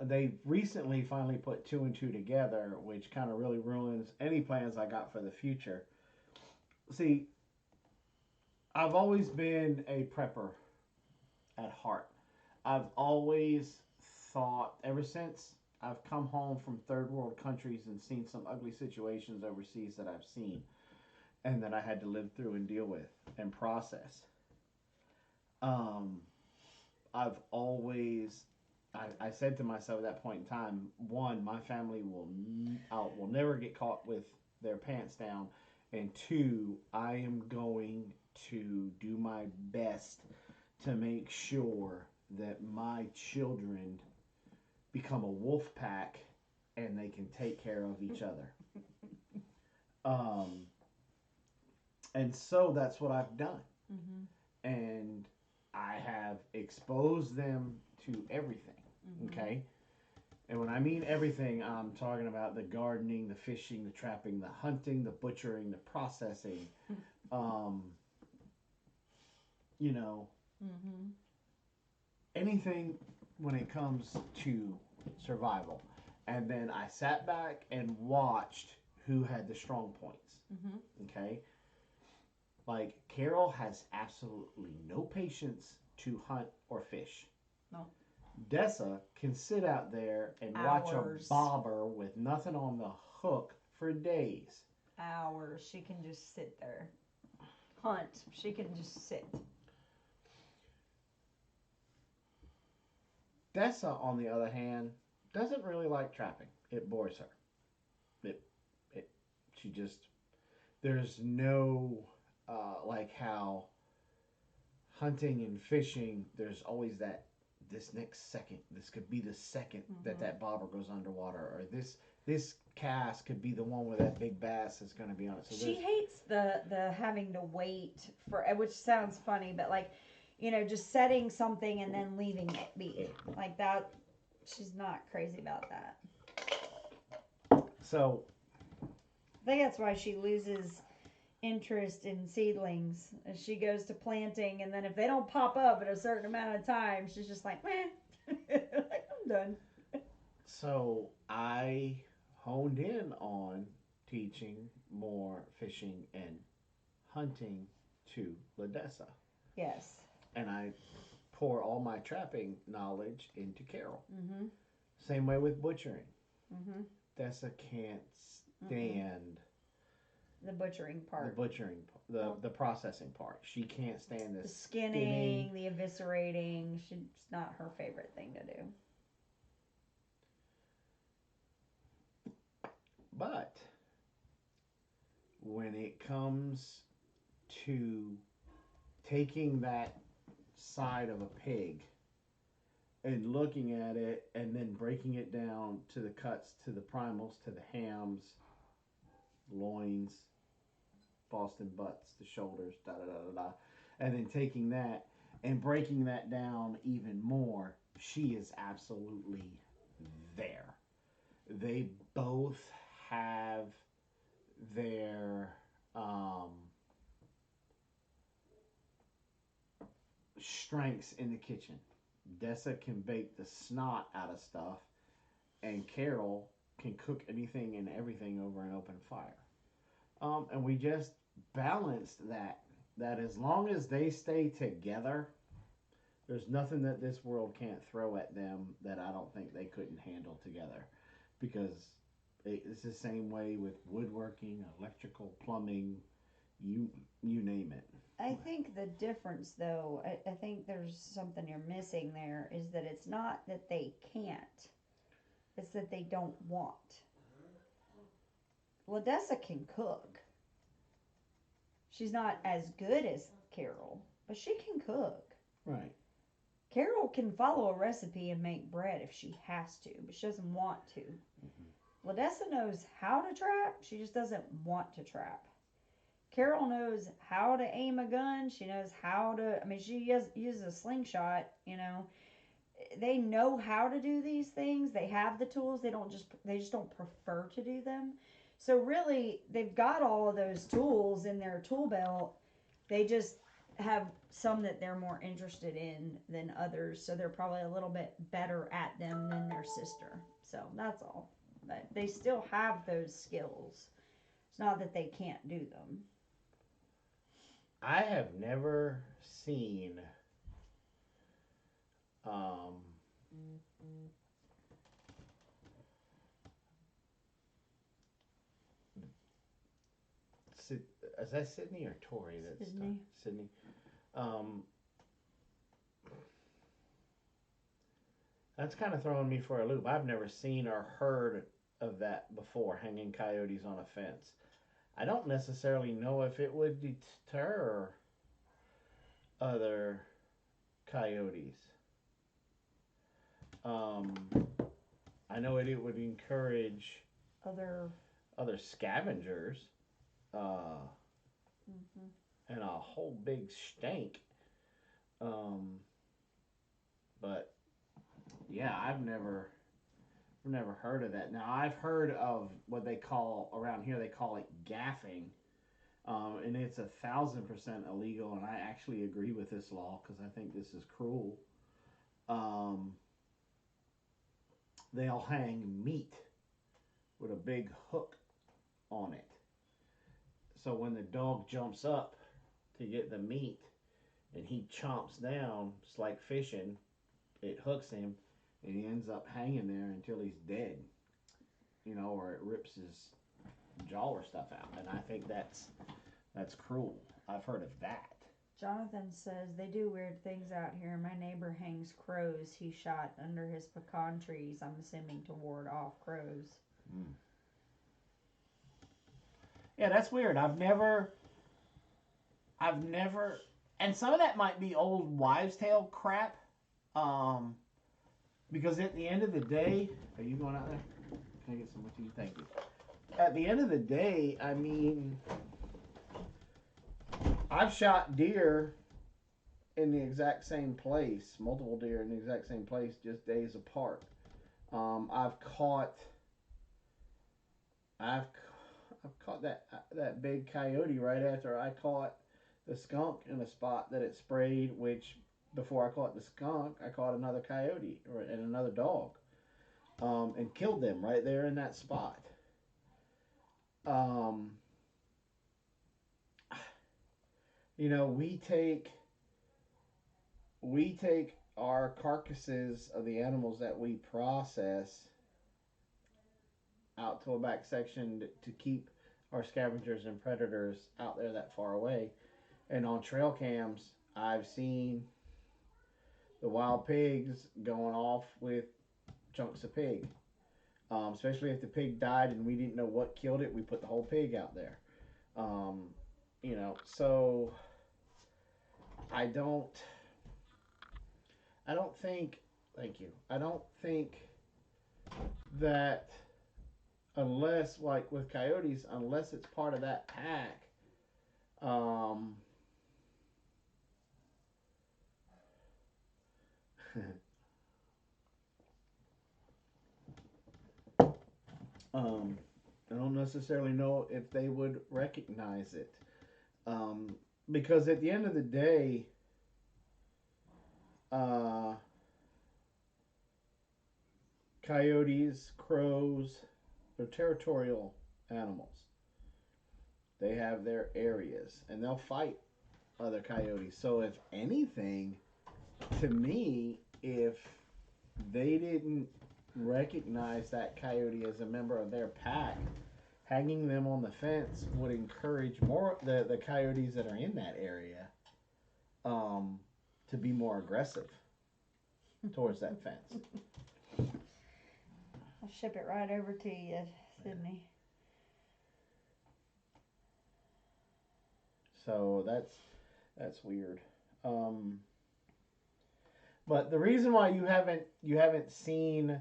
they recently finally put 2 and 2 together, which kind of really ruins any plans I got for the future. See, I've always been a prepper at heart. I've always thought, ever since I've come home from third world countries and seen some ugly situations overseas that I've seen and that I had to live through and deal with and process. I've always, I said to myself at that point in time, one, my family will never get caught with their pants down, and two, I am going to do my best to make sure that my children become a wolf pack and they can take care of each other. And so that's what I've done. Mm-hmm. And I have exposed them to everything. Mm-hmm. Okay? And when I mean everything, I'm talking about the gardening, the fishing, the trapping, the hunting, the butchering, the processing. Mm-hmm. Anything when it comes to survival. And then I sat back and watched who had the strong points. Mm-hmm. Okay? Like, Carol has absolutely no patience to hunt or fish.
No.
Dessa can sit out there and watch a bobber with nothing on the hook for days.
Hours. She can just sit there. Hunt. She can just sit.
Dessa, on the other hand, doesn't really like trapping. It bores her. She just, there's no, like how hunting and fishing, there's always that, this next second, this could be the second mm-hmm. that bobber goes underwater, or this cast could be the one where that big bass is going to be on it. So
she hates the having to wait for, which sounds funny, but like, just setting something and then leaving it be like that. She's not crazy about that.
So
I think that's why she loses interest in seedlings as she goes to planting, and then if they don't pop up in a certain amount of time, she's just like, meh, like, I'm done.
So I honed in on teaching more fishing and hunting to Ladessa.
Yes.
And I pour all my trapping knowledge into Carol.
Mm-hmm.
Same way with butchering.
Mm-hmm.
Dessa can't stand
the butchering part.
The processing part. She can't stand
the skinning, the eviscerating. It's not her favorite thing to do.
But when it comes to taking that side of a pig and looking at it and then breaking it down to the cuts, to the primals, to the hams, loins, Boston butts, the shoulders, da da da da da, and then taking that and breaking that down even more, she is absolutely there. They both have their strengths in the kitchen. Dessa can bake the snot out of stuff, and Carol can cook anything and everything over an open fire. And we just balanced that as long as they stay together, there's nothing that this world can't throw at them that I don't think they couldn't handle together. Because it's the same way with woodworking, electrical, plumbing, you name it.
I think the difference, though, I think there's something you're missing there, is that it's not that they can't. It's that they don't want. Ladessa can cook. She's not as good as Carol, but she can cook.
Right.
Carol can follow a recipe and make bread if she has to, but she doesn't want to. Mm-hmm. Ladessa knows how to trap. She just doesn't want to trap. Carol knows how to aim a gun. She knows how to, she uses a slingshot, They know how to do these things. They have the tools. They just don't prefer to do them. So really, they've got all of those tools in their tool belt. They just have some that they're more interested in than others. So they're probably a little bit better at them than their sister. So that's all. But they still have those skills. It's not that they can't do them.
I have never seen is that Sydney or Tori? That's
Sydney.
Sydney. That's kind of throwing me for a loop. I've never seen or heard of that before, hanging coyotes on a fence. I don't necessarily know if it would deter other coyotes. I know it would encourage other scavengers, and a whole big stank. But yeah, I've never heard of that. Now I've heard of what they call around here. They call it gaffing, and it's 1,000% illegal. And I actually agree with this law because I think this is cruel. They'll hang meat with a big hook on it. So when the dog jumps up to get the meat and he chomps down, it's like fishing, it hooks him and he ends up hanging there until he's dead, or it rips his jaw or stuff out. And I think that's cruel. I've heard of that.
Jonathan says they do weird things out here. My neighbor hangs crows he shot under his pecan trees, I'm assuming to ward off crows.
Yeah, that's weird. I've never, and some of that might be old wives' tale crap, because at the end of the day, are you going out there? Can I get some with you? Thank you. At the end of the day, I've shot deer in the exact same place, multiple deer in the exact same place, just days apart. I've I've caught that big coyote right after I caught the skunk in a spot that it sprayed. Which before I caught the skunk, I caught another coyote and another dog, and killed them right there in that spot. Um, you know, we take our carcasses of the animals that we process out to a back section to keep our scavengers and predators out there that far away. And on trail cams, I've seen the wild pigs going off with chunks of pig. Especially if the pig died and we didn't know what killed it, we put the whole pig out there. Um, so I don't, I don't think, thank you. I don't think that unless, like with coyotes, unless it's part of that pack, um, um, I don't necessarily know if they would recognize it. Um, because at the end of the day, uh, coyotes, crows, they're territorial animals. They have their areas and they'll fight other coyotes. So, if anything, to me, if they didn't recognize that coyote as a member of their pack, hanging them on the fence would encourage more the coyotes that are in that area um, to be more aggressive towards that fence.
I'll ship it right over to you, Sydney.
So that's weird. But the reason why you haven't seen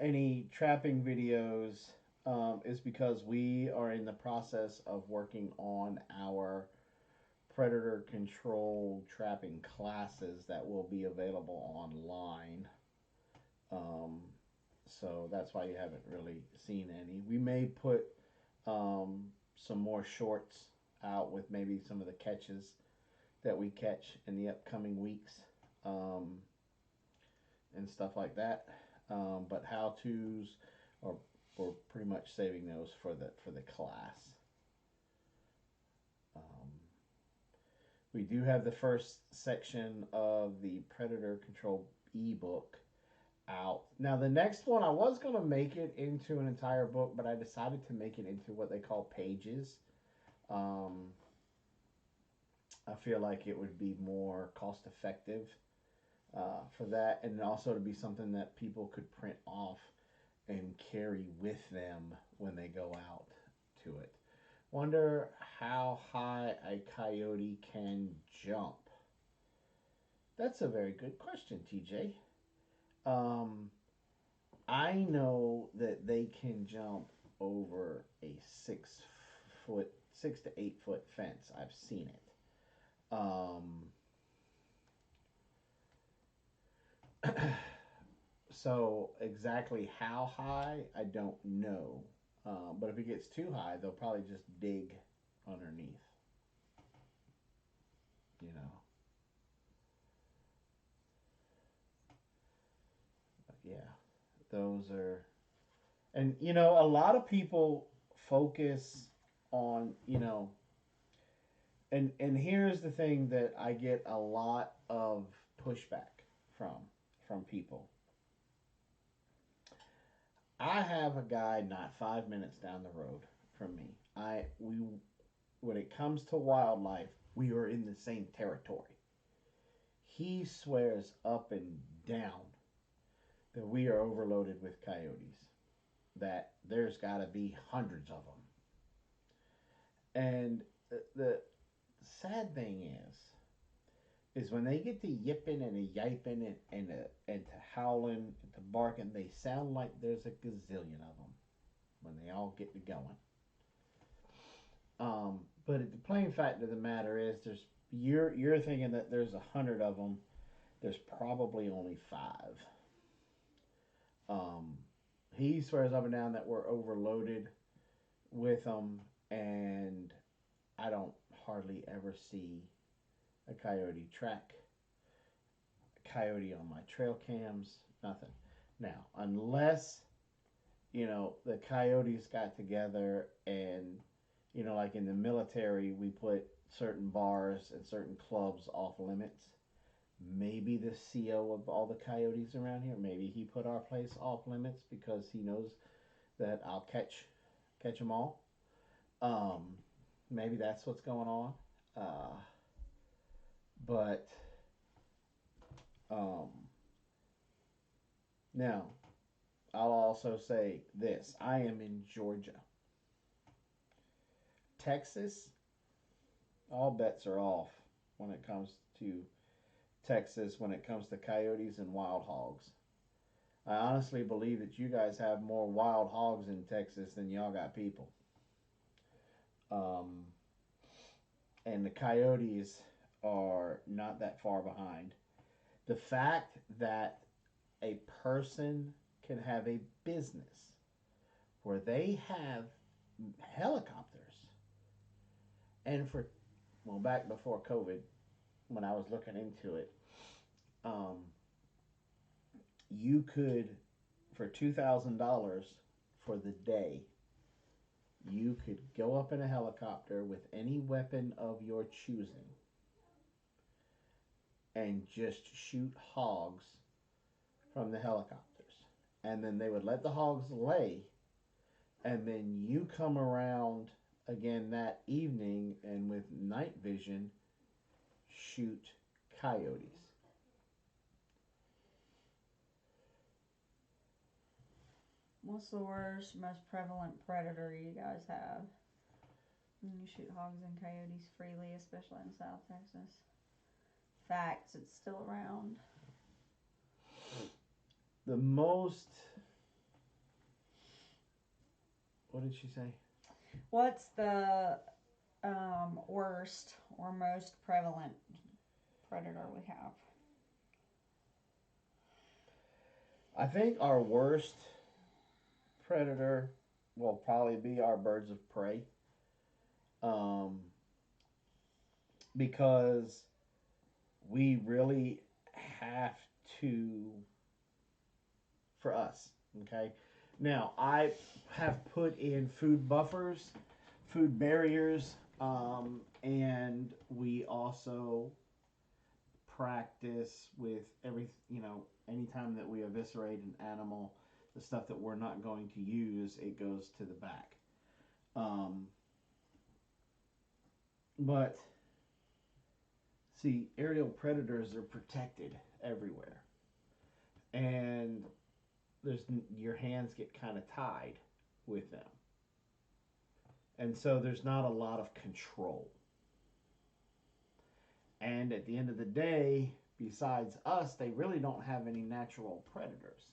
any trapping videos is because we are in the process of working on our predator control trapping classes that will be available online. Um, so that's why you haven't really seen any. We may put some more shorts out with maybe some of the catches that we catch in the upcoming weeks, um, and stuff like that. But how tos are we're pretty much saving those for the class. Um, we do have the first section of the Predator Control ebook out. Now the next one I was going to make it into an entire book, but I decided to make it into what they call pages. I feel like it would be more cost effective for that, and also to be something that people could print off and carry with them when they go out to it. Wonder how high a coyote can jump. That's a very good question, TJ. I know that they can jump over a 6 to 8 foot fence. I've seen it. So exactly how high, I don't know. But if it gets too high, they'll probably just dig underneath. You know. But yeah, those are, and a lot of people focus on, and here's the thing that I get a lot of pushback from people. I have a guy not 5 minutes down the road from me. When it comes to wildlife, we are in the same territory. He swears up and down that we are overloaded with coyotes. That there's got to be hundreds of them. And the sad thing is when they get to yipping and a yiping and to howling and to barking, they sound like there's a gazillion of them when they all get to going. But the plain fact of the matter is, you're thinking that there's 100 of them. There's probably only 5. He swears up and down that we're overloaded with them, and I don't hardly ever see a coyote track, a coyote on my trail cams, nothing. Now, unless, the coyotes got together and, like in the military, we put certain bars and certain clubs off limits. Maybe the CO of all the coyotes around here, maybe he put our place off limits because he knows that I'll catch them all. Um, Maybe that's what's going on. Uh, but um, Now I'll also say this: I am in Georgia. Texas, all bets are off when it comes to Texas, when it comes to coyotes and wild hogs. I honestly believe that you guys have more wild hogs in Texas than y'all got people. Um, and the coyotes are not that far behind. The fact that a person can have a business where they have helicopters, and back before COVID, when I was looking into it, um, you could, for $2,000 for the day, you could go up in a helicopter with any weapon of your choosing and just shoot hogs from the helicopters. And then they would let the hogs lay, and then you come around again that evening and with night vision shoot coyotes.
What's the worst, most prevalent predator you guys have? You shoot hogs and coyotes freely, especially in South Texas. Facts, it's still around.
The most. What did she say?
What's the worst or most prevalent predator we have?
I think our worst predator will probably be our birds of prey. Because we really have to, for us, okay? Now, I have put in food buffers, food barriers, and we also practice with anytime that we eviscerate an animal, the stuff that we're not going to use, it goes to the back. But see, aerial predators are protected everywhere, and your hands get kind of tied with them, and so there's not a lot of control. And at the end of the day, besides us, they really don't have any natural predators.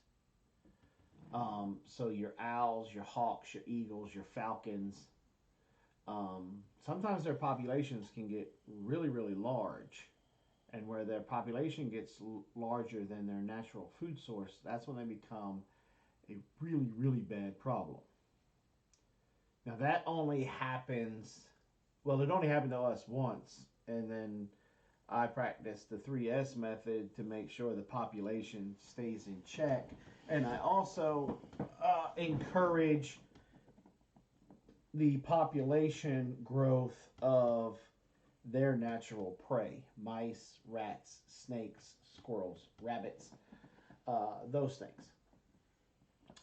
So your owls, your hawks, your eagles, your falcons, sometimes their populations can get really, really large. And where their population gets larger than their natural food source, that's when they become a really, really bad problem. Now that only happens, it only happened to us once, and then I practice the 3S method to make sure the population stays in check. And I also encourage the population growth of their natural prey: mice, rats, snakes, squirrels, rabbits, those things.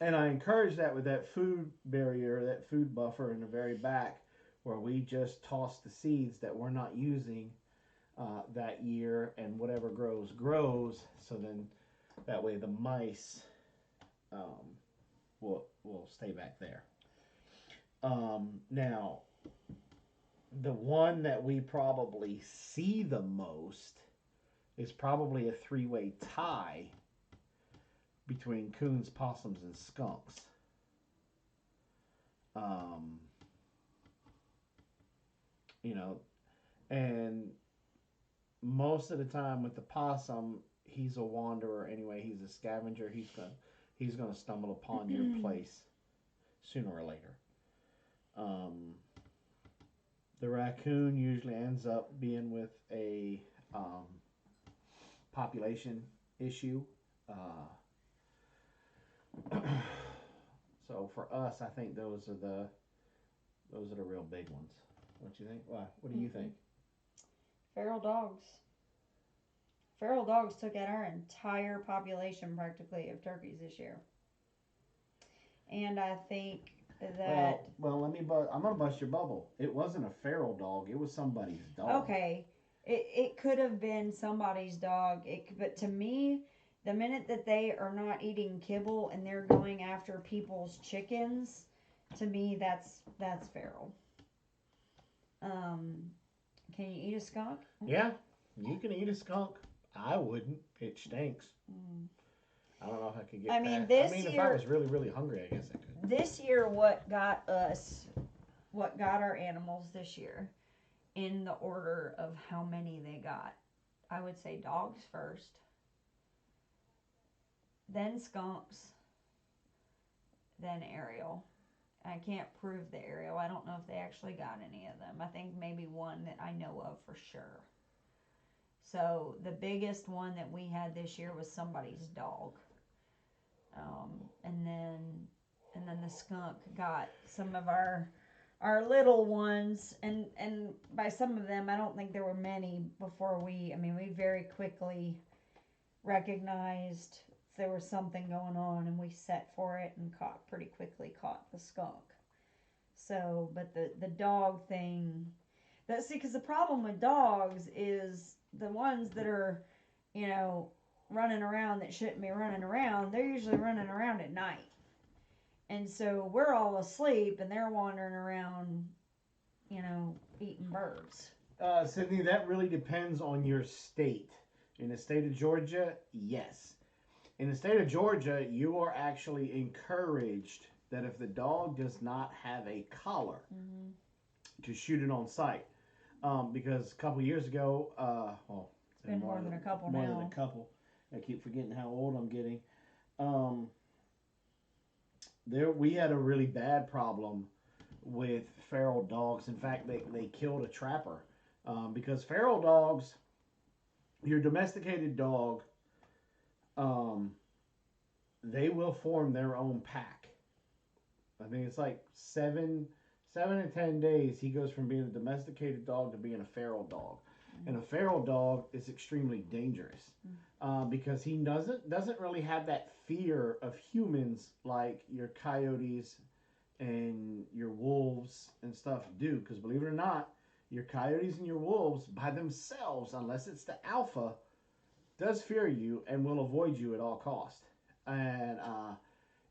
And I encourage that with that food barrier, that food buffer in the very back, where we just toss the seeds that we're not using that year, and whatever grows, so then that way the mice will stay back there. Now, the one that we probably see the most is probably a three-way tie between coons, possums, and skunks. And most of the time with the possum, he's a wanderer anyway. He's a scavenger. He's gonna stumble upon your place sooner or later. The raccoon usually ends up being with a population issue. So for us, I think those are the real big ones. What do you think? Why? What do you think?
Feral dogs. Feral dogs took out our entire population practically of turkeys this year. And I think that
well, I'm gonna bust your bubble. It wasn't a feral dog. It was somebody's dog.
okay, it could have been somebody's dog. But to me, the minute that they are not eating kibble and they're going after people's chickens, to me that's feral. Can you eat a skunk?
Yeah, you can eat a skunk. I wouldn't. It stinks. I don't know if I could get.
I mean,
past. If I was really, really hungry, I guess I could.
This year, what got our animals this year, in the order of how many they got, I would say dogs first, then skunks, then Ariel. I can't prove the Ariel. I don't know if they actually got any of them. I think maybe one that I know of for sure. So the biggest one that we had this year was somebody's dog. And then the skunk got some of our little ones, and by some of them, I don't think there were many before we very quickly recognized there was something going on, and we set for it and pretty quickly caught the skunk. So, but the dog thing, because the problem with dogs is the ones that are, running around that shouldn't be running around, they're usually running around at night. And so we're all asleep and they're wandering around, eating birds.
Sydney, that really depends on your state. In the state of Georgia, yes. In the state of Georgia, you are actually encouraged that if the dog does not have a collar, to shoot it on sight. Because a couple years ago,
it's been more than a couple now.
More than a couple. I keep forgetting how old I'm getting. We had a really bad problem with feral dogs. In fact, they killed a trapper. Because feral dogs, your domesticated dog, they will form their own pack. I think it's like 7 to 10 days, he goes from being a domesticated dog to being a feral dog. And a feral dog is extremely dangerous because he doesn't really have that fear of humans like your coyotes and your wolves and stuff do. Because believe it or not, your coyotes and your wolves by themselves, unless it's the alpha, does fear you and will avoid you at all costs. And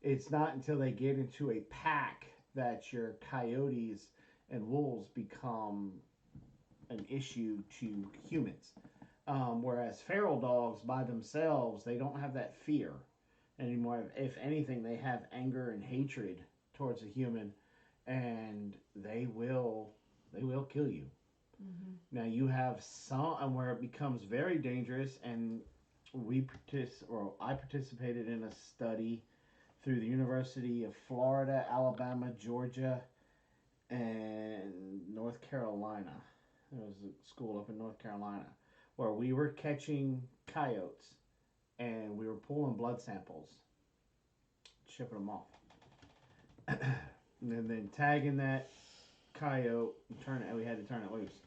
it's not until they get into a pack that your coyotes and wolves become an issue to humans. Whereas feral dogs by themselves, they don't have that fear anymore. If anything, they have anger and hatred towards a human, and they will kill you. Now you have some where it becomes very dangerous, and I participated in a study through the University of Florida, Alabama, Georgia, and North Carolina. There was a school up in North Carolina where we were catching coyotes and we were pulling blood samples, shipping them off, and then tagging that coyote and we had to turn it loose.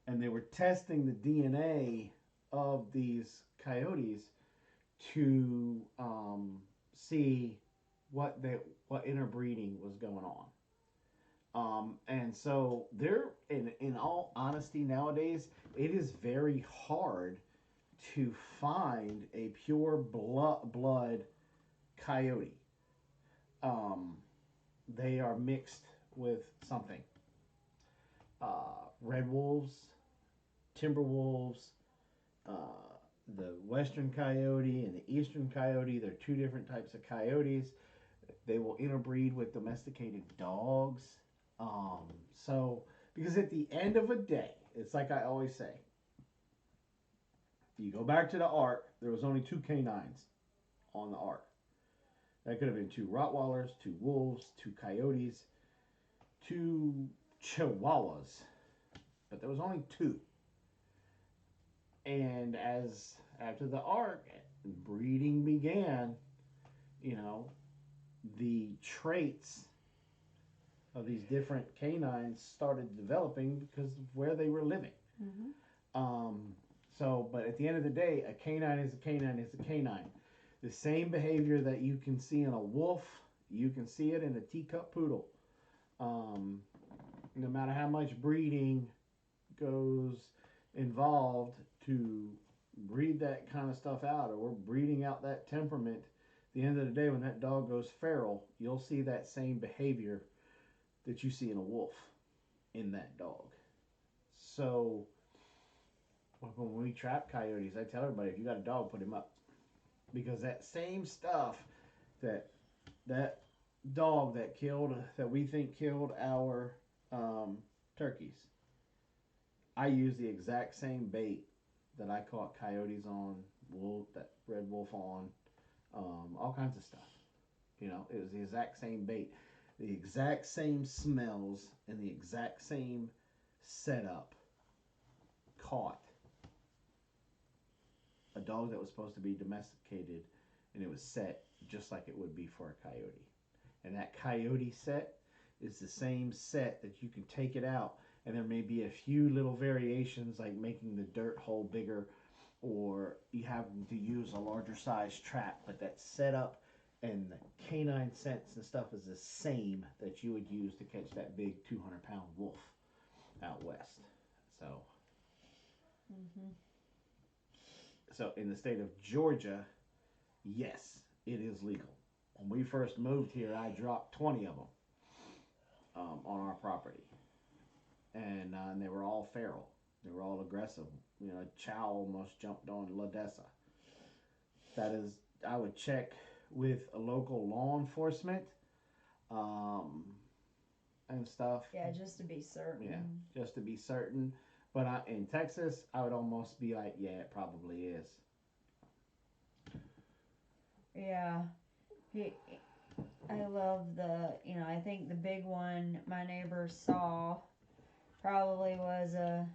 And they were testing the DNA of these coyotes to see what interbreeding was going on. And so in all honesty, nowadays, it is very hard to find a pure blood coyote. They are mixed with something. Red wolves, timber wolves, the western coyote and the eastern coyote, they're two different types of coyotes. They will interbreed with domesticated dogs. So, because at the end of a day, it's like I always say, you go back to the ark, there was only 2 canines on the ark. That could have been 2 Rottweilers, 2 wolves, 2 coyotes. 2 Chihuahuas, but there was only 2. And as after the arc, breeding began, you know, the traits of these different canines started developing because of where they were living. But at the end of the day, a canine is a canine is a canine. The same behavior that you can see in a wolf, you can see it in a teacup poodle. No matter how much breeding goes involved to breed that kind of stuff out, or breeding out that temperament, at the end of the day, when that dog goes feral, you'll see that same behavior that you see in a wolf in that dog. So when we trap coyotes, I tell everybody, if you got a dog, put him up, because that same stuff that dog that we think killed our turkeys, I use the exact same bait that I caught coyotes on, that red wolf on, all kinds of stuff. You know, it was the exact same bait, the exact same smells, and the exact same setup caught a dog that was supposed to be domesticated, and it was set just like it would be for a coyote. And that coyote set is the same set that you can take it out, and there may be a few little variations, like making the dirt hole bigger, or you having to use a larger size trap, but that setup and the canine sense and stuff is the same that you would use to catch that big 200-pound wolf out west. So in the state of Georgia, yes, it is legal. When we first moved here, I dropped 20 of them on our property, and they were all feral. They were all aggressive. You know, Chow almost jumped on LaDessa. That is, I would check with a local law enforcement and stuff.
Yeah, just to be certain.
Yeah, just to be certain. But in Texas, I would almost be like, yeah, it probably is.
Yeah. I love I think the big one my neighbor saw probably was a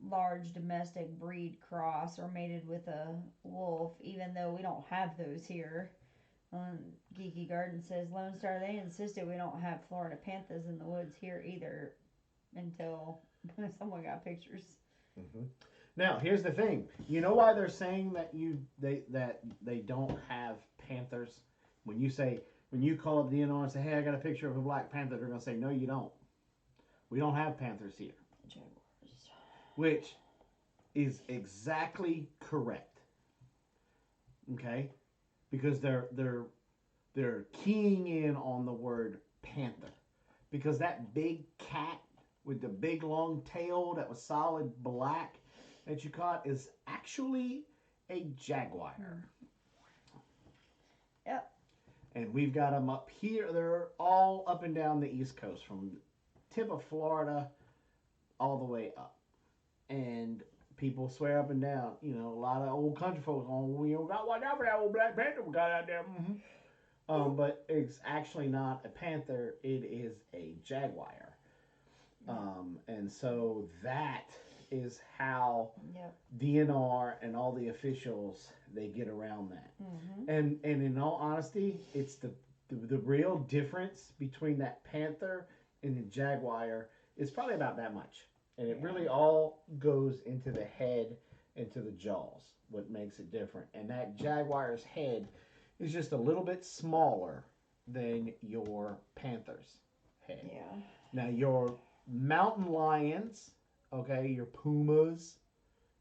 large domestic breed cross or mated with a wolf, even though we don't have those here. Geeky Garden says, Lone Star, they insisted we don't have Florida Panthers in the woods here either until someone got pictures.
Now, here's the thing. You know why they're saying that they don't have panthers? When you call up DNR and say, hey, I got a picture of a black panther, they're going to say, no, you don't. We don't have panthers here.
Jaguars.
Which is exactly correct. Okay? Because they're keying in on the word panther. Because that big cat with the big long tail that was solid black that you caught is actually a jaguar.
Yep.
And we've got them up here. They're all up and down the East Coast, from the tip of Florida all the way up. And people swear up and down, you know, a lot of old country folks on, we don't got one out for that old black panther we got out there. But it's actually not a panther, it is a jaguar. And so that is how DNR and all the officials, they get around that. And in all honesty, it's the real difference between that panther and the jaguar is probably about that much. And it really all goes into the head, into the jaws, what makes it different. And that jaguar's head is just a little bit smaller than your panther's head.
Yeah.
Now, your mountain lions, okay, your pumas,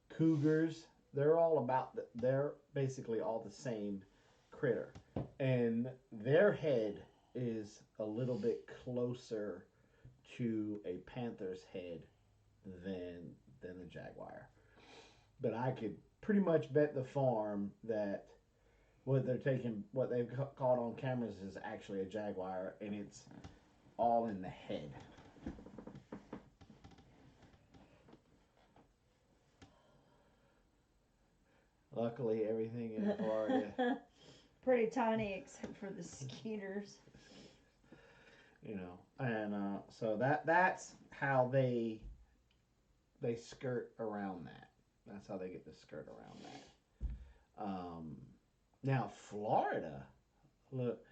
cougars, they're basically all the same critter. And their head is a little bit closer to a panther's head than the jaguar. But I could pretty much bet the farm that what they've caught on cameras is actually a jaguar, and it's all in the head. Luckily, everything in Florida
pretty tiny except for the skeeters.
you know, and so that's how they skirt around that. That's how they get to skirt around that. Now Florida, look,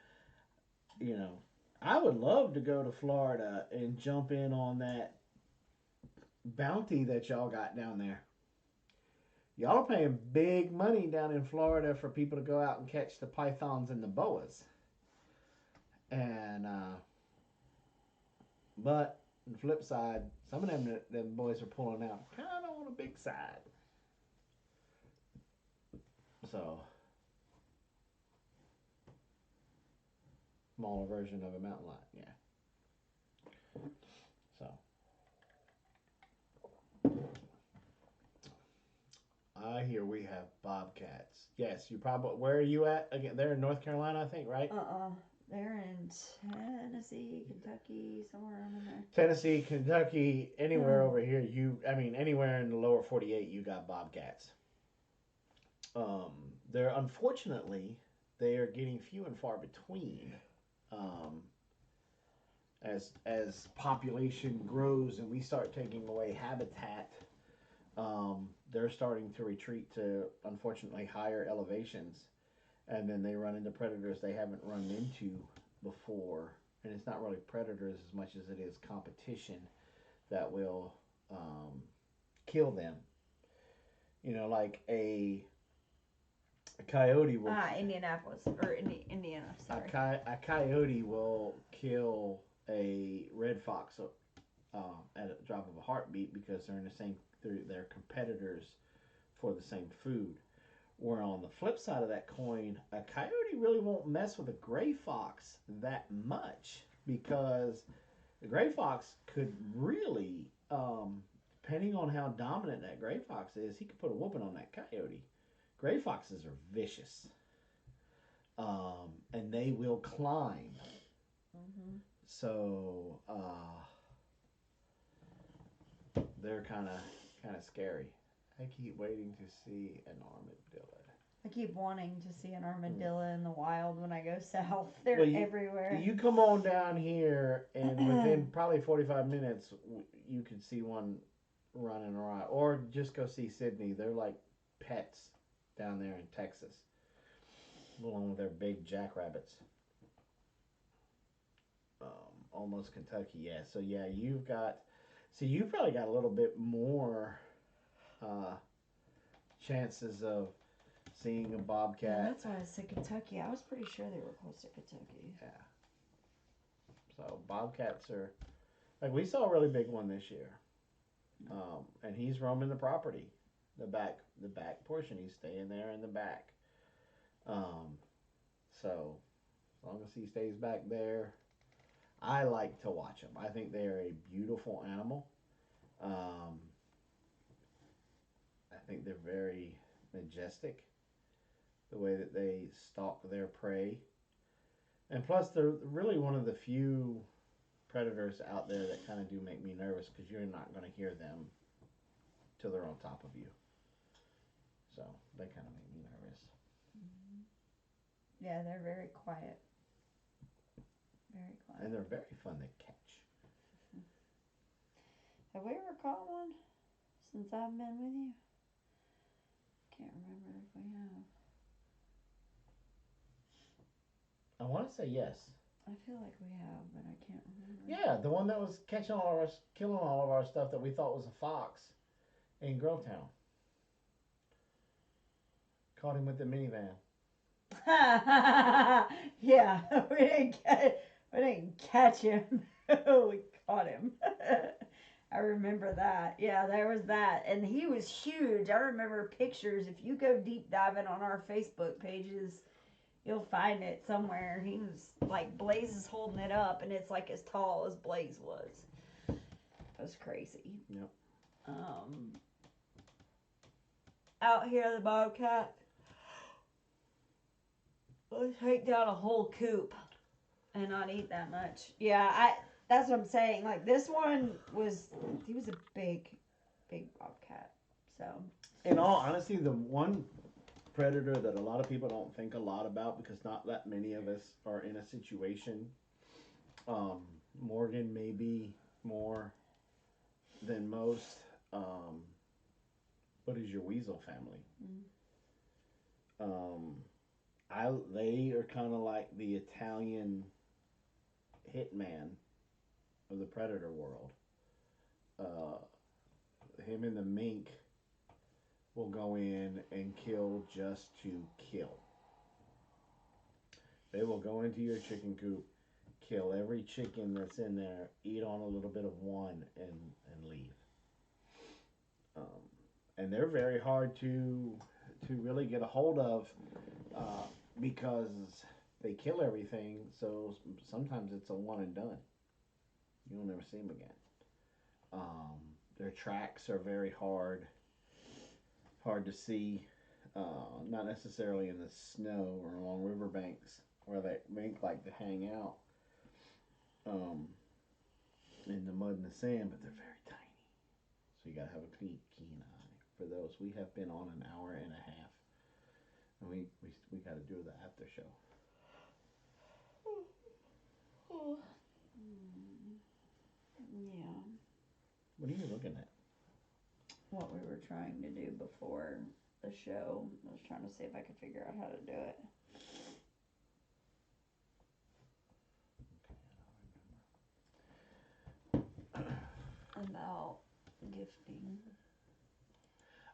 you know, I would love to go to Florida and jump in on that bounty that y'all got down there. Y'all are paying big money down in Florida for people to go out and catch the pythons and the boas. And but on the flip side, some of them boys are pulling out kind of on a big side. So smaller version of a mountain lion, yeah. So I hear we have bobcats. Yes, you probably. Where are you at again? They're in North Carolina, I think, right?
They're in Tennessee, Kentucky, somewhere around in there.
Tennessee, Kentucky, anywhere over here. Anywhere in the lower 48, you got bobcats. They're unfortunately they are getting few and far between. As population grows and we start taking away habitat, they're starting to retreat to unfortunately higher elevations, and then they run into predators they haven't run into before. And it's not really predators as much as it is competition that will kill them. You know, like a coyote will.
Indianapolis or Indiana. Sorry.
A coyote will kill a red fox at a drop of a heartbeat because they're in the same. They're competitors for the same food. Where on the flip side of that coin, a coyote really won't mess with a gray fox that much because the gray fox could really, depending on how dominant that gray fox is, he could put a whooping on that coyote. Gray foxes are vicious, and they will climb. Mm-hmm. So they're kind of scary. I keep waiting to see an armadillo.
I keep wanting to see an armadillo in the wild when I go south. They're everywhere.
You come on down here, and within probably 45 minutes, you could see one running around. Or just go see Sydney. They're like pets down there in Texas, along with their big jackrabbits. Almost Kentucky, yeah. So yeah, you've probably got a little bit more chances of seeing a bobcat.
Yeah, that's why I said Kentucky. I was pretty sure they were close to Kentucky.
Yeah. So bobcats are like, we saw a really big one this year, and he's roaming the property, the back portion. He's staying there in the back. So as long as he stays back there, I like to watch them. I think they are a beautiful animal. I think they're very majestic, the way that they stalk their prey. And plus, they're really one of the few predators out there that kind of do make me nervous because you're not going to hear them till they're on top of you. So they kind of make me nervous.
Mm-hmm. Yeah, they're very quiet. Very quiet.
And they're very fun to catch.
Have we ever caught one since I've been with you? Can't remember if we have.
I want to say yes.
I feel like we have, but I can't remember.
Yeah, the one that was catching killing all of our stuff that we thought was a fox in Grovetown. Caught him with the minivan.
Yeah, we didn't catch him. We caught him. I remember that. Yeah, there was that. And he was huge. I remember pictures. If you go deep diving on our Facebook pages, you'll find it somewhere. He was like, Blaze is holding it up, and it's like as tall as Blaze was. It was crazy.
Yep.
Out here, the bobcat will take down a whole coop and not eat that much. Yeah, that's what I'm saying. Like, this one he was a big bobcat. So,
in all honesty, the one predator that a lot of people don't think a lot about, because not that many of us are in a situation Morgan maybe more than most. What is your weasel family? They are kind of like the Italian hitman of the predator world. Him and the mink will go in and kill just to kill. They will go into your chicken coop, kill every chicken that's in there, eat on a little bit of one, and leave. And they're very hard to really get a hold of because they kill everything. So sometimes it's a one and done. You'll never see them again. Their tracks are very hard to see. Not necessarily in the snow or along riverbanks where they mink like to hang out in the mud and the sand, but they're very tiny. So you gotta have a keen eye for those. We have been on an hour and a half, and we gotta do the after show.
Yeah.
What are you looking at?
What we were trying to do before the show. I was trying to see if I could figure out how to do it. About gifting.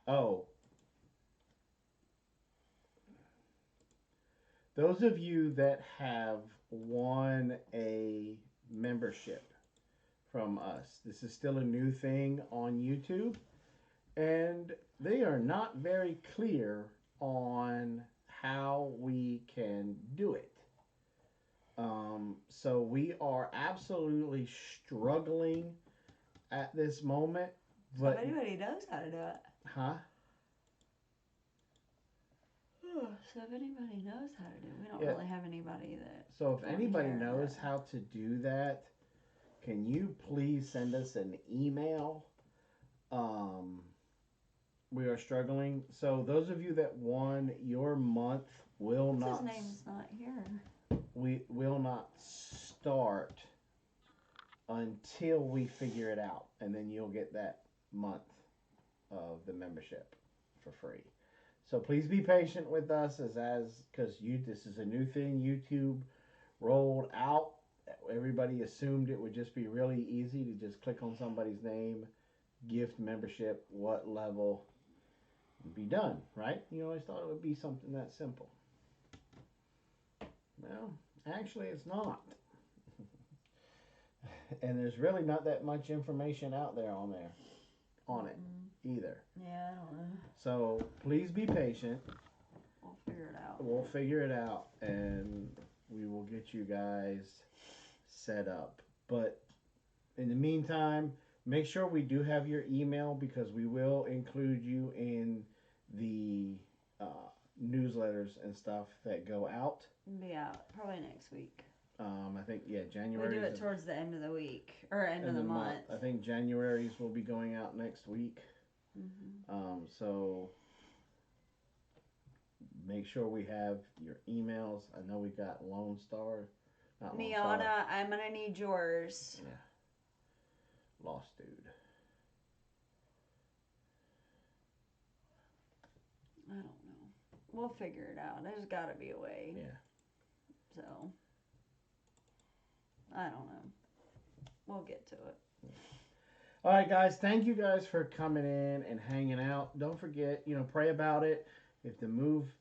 Oh. Those of you that have won a membership from us, this is still a new thing on YouTube, and they are not very clear on how we can do it. So we are absolutely struggling at this moment. But
if anybody knows how to do it.
Huh?
So if anybody knows how to do it, we don't really have anybody that.
So if anybody knows how to do that, can you please send us an email? We are struggling. So those of you that won, your month will not.
His name's not here.
We will not start until we figure it out, and then you'll get that month of the membership for free. So please be patient with us because this is a new thing YouTube rolled out. Everybody assumed it would just be really easy to just click on somebody's name, gift membership, what level, and be done, right? You always thought it would be something that simple. Well, actually it's not. And there's really not that much information out there on it either.
Yeah, I don't know.
So please be patient.
We'll figure it out.
We'll figure it out, and we will get you guys set up. But in the meantime, make sure we do have your email, because we will include you in the newsletters and stuff that go out.
Be out probably next week.
I think, January.
We do it towards the end of the week, or end of the month.
I think January's will be going out next week. So make sure we have your emails. I know we got Lone Star.
Miana, I'm going to need yours.
Yeah. Lost Dude.
I don't know. We'll figure it out. There's got to be a way.
Yeah.
So, I don't know. We'll get to it.
All right, guys. Thank you guys for coming in and hanging out. Don't forget, pray about it. If the move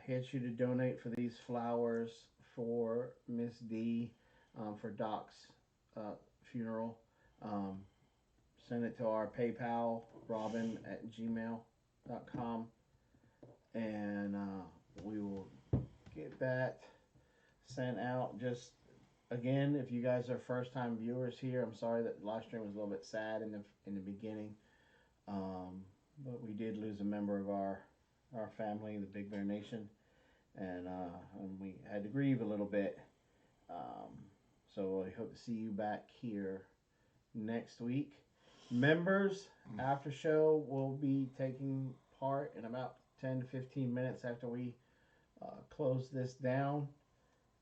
hits you to donate for these flowers for Miss D, for Doc's funeral, send it to our PayPal, robin@gmail.com, and we will get that sent out. Just again, if you guys are first-time viewers here, I'm sorry that the live stream was a little bit sad in the beginning, but we did lose a member of our family, the Big Bear Nation, and we had to grieve a little bit. So I hope to see you back here next week. Members, after show, will be taking part in about 10 to 15 minutes after we close this down,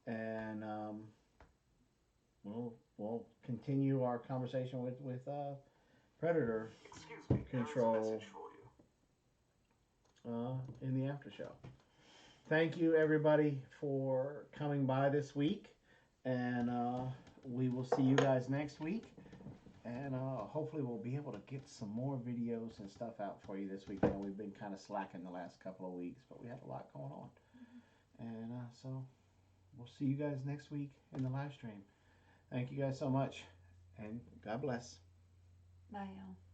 and we'll continue our conversation with predator control in the after show. Thank you everybody for coming by this week, and we will see you guys next week, and hopefully we'll be able to get some more videos and stuff out for you this week. I know we've been kind of slacking the last couple of weeks, but we had a lot going on, and so we'll see you guys next week in the live stream. Thank you guys so much, and God bless.
Bye, y'all.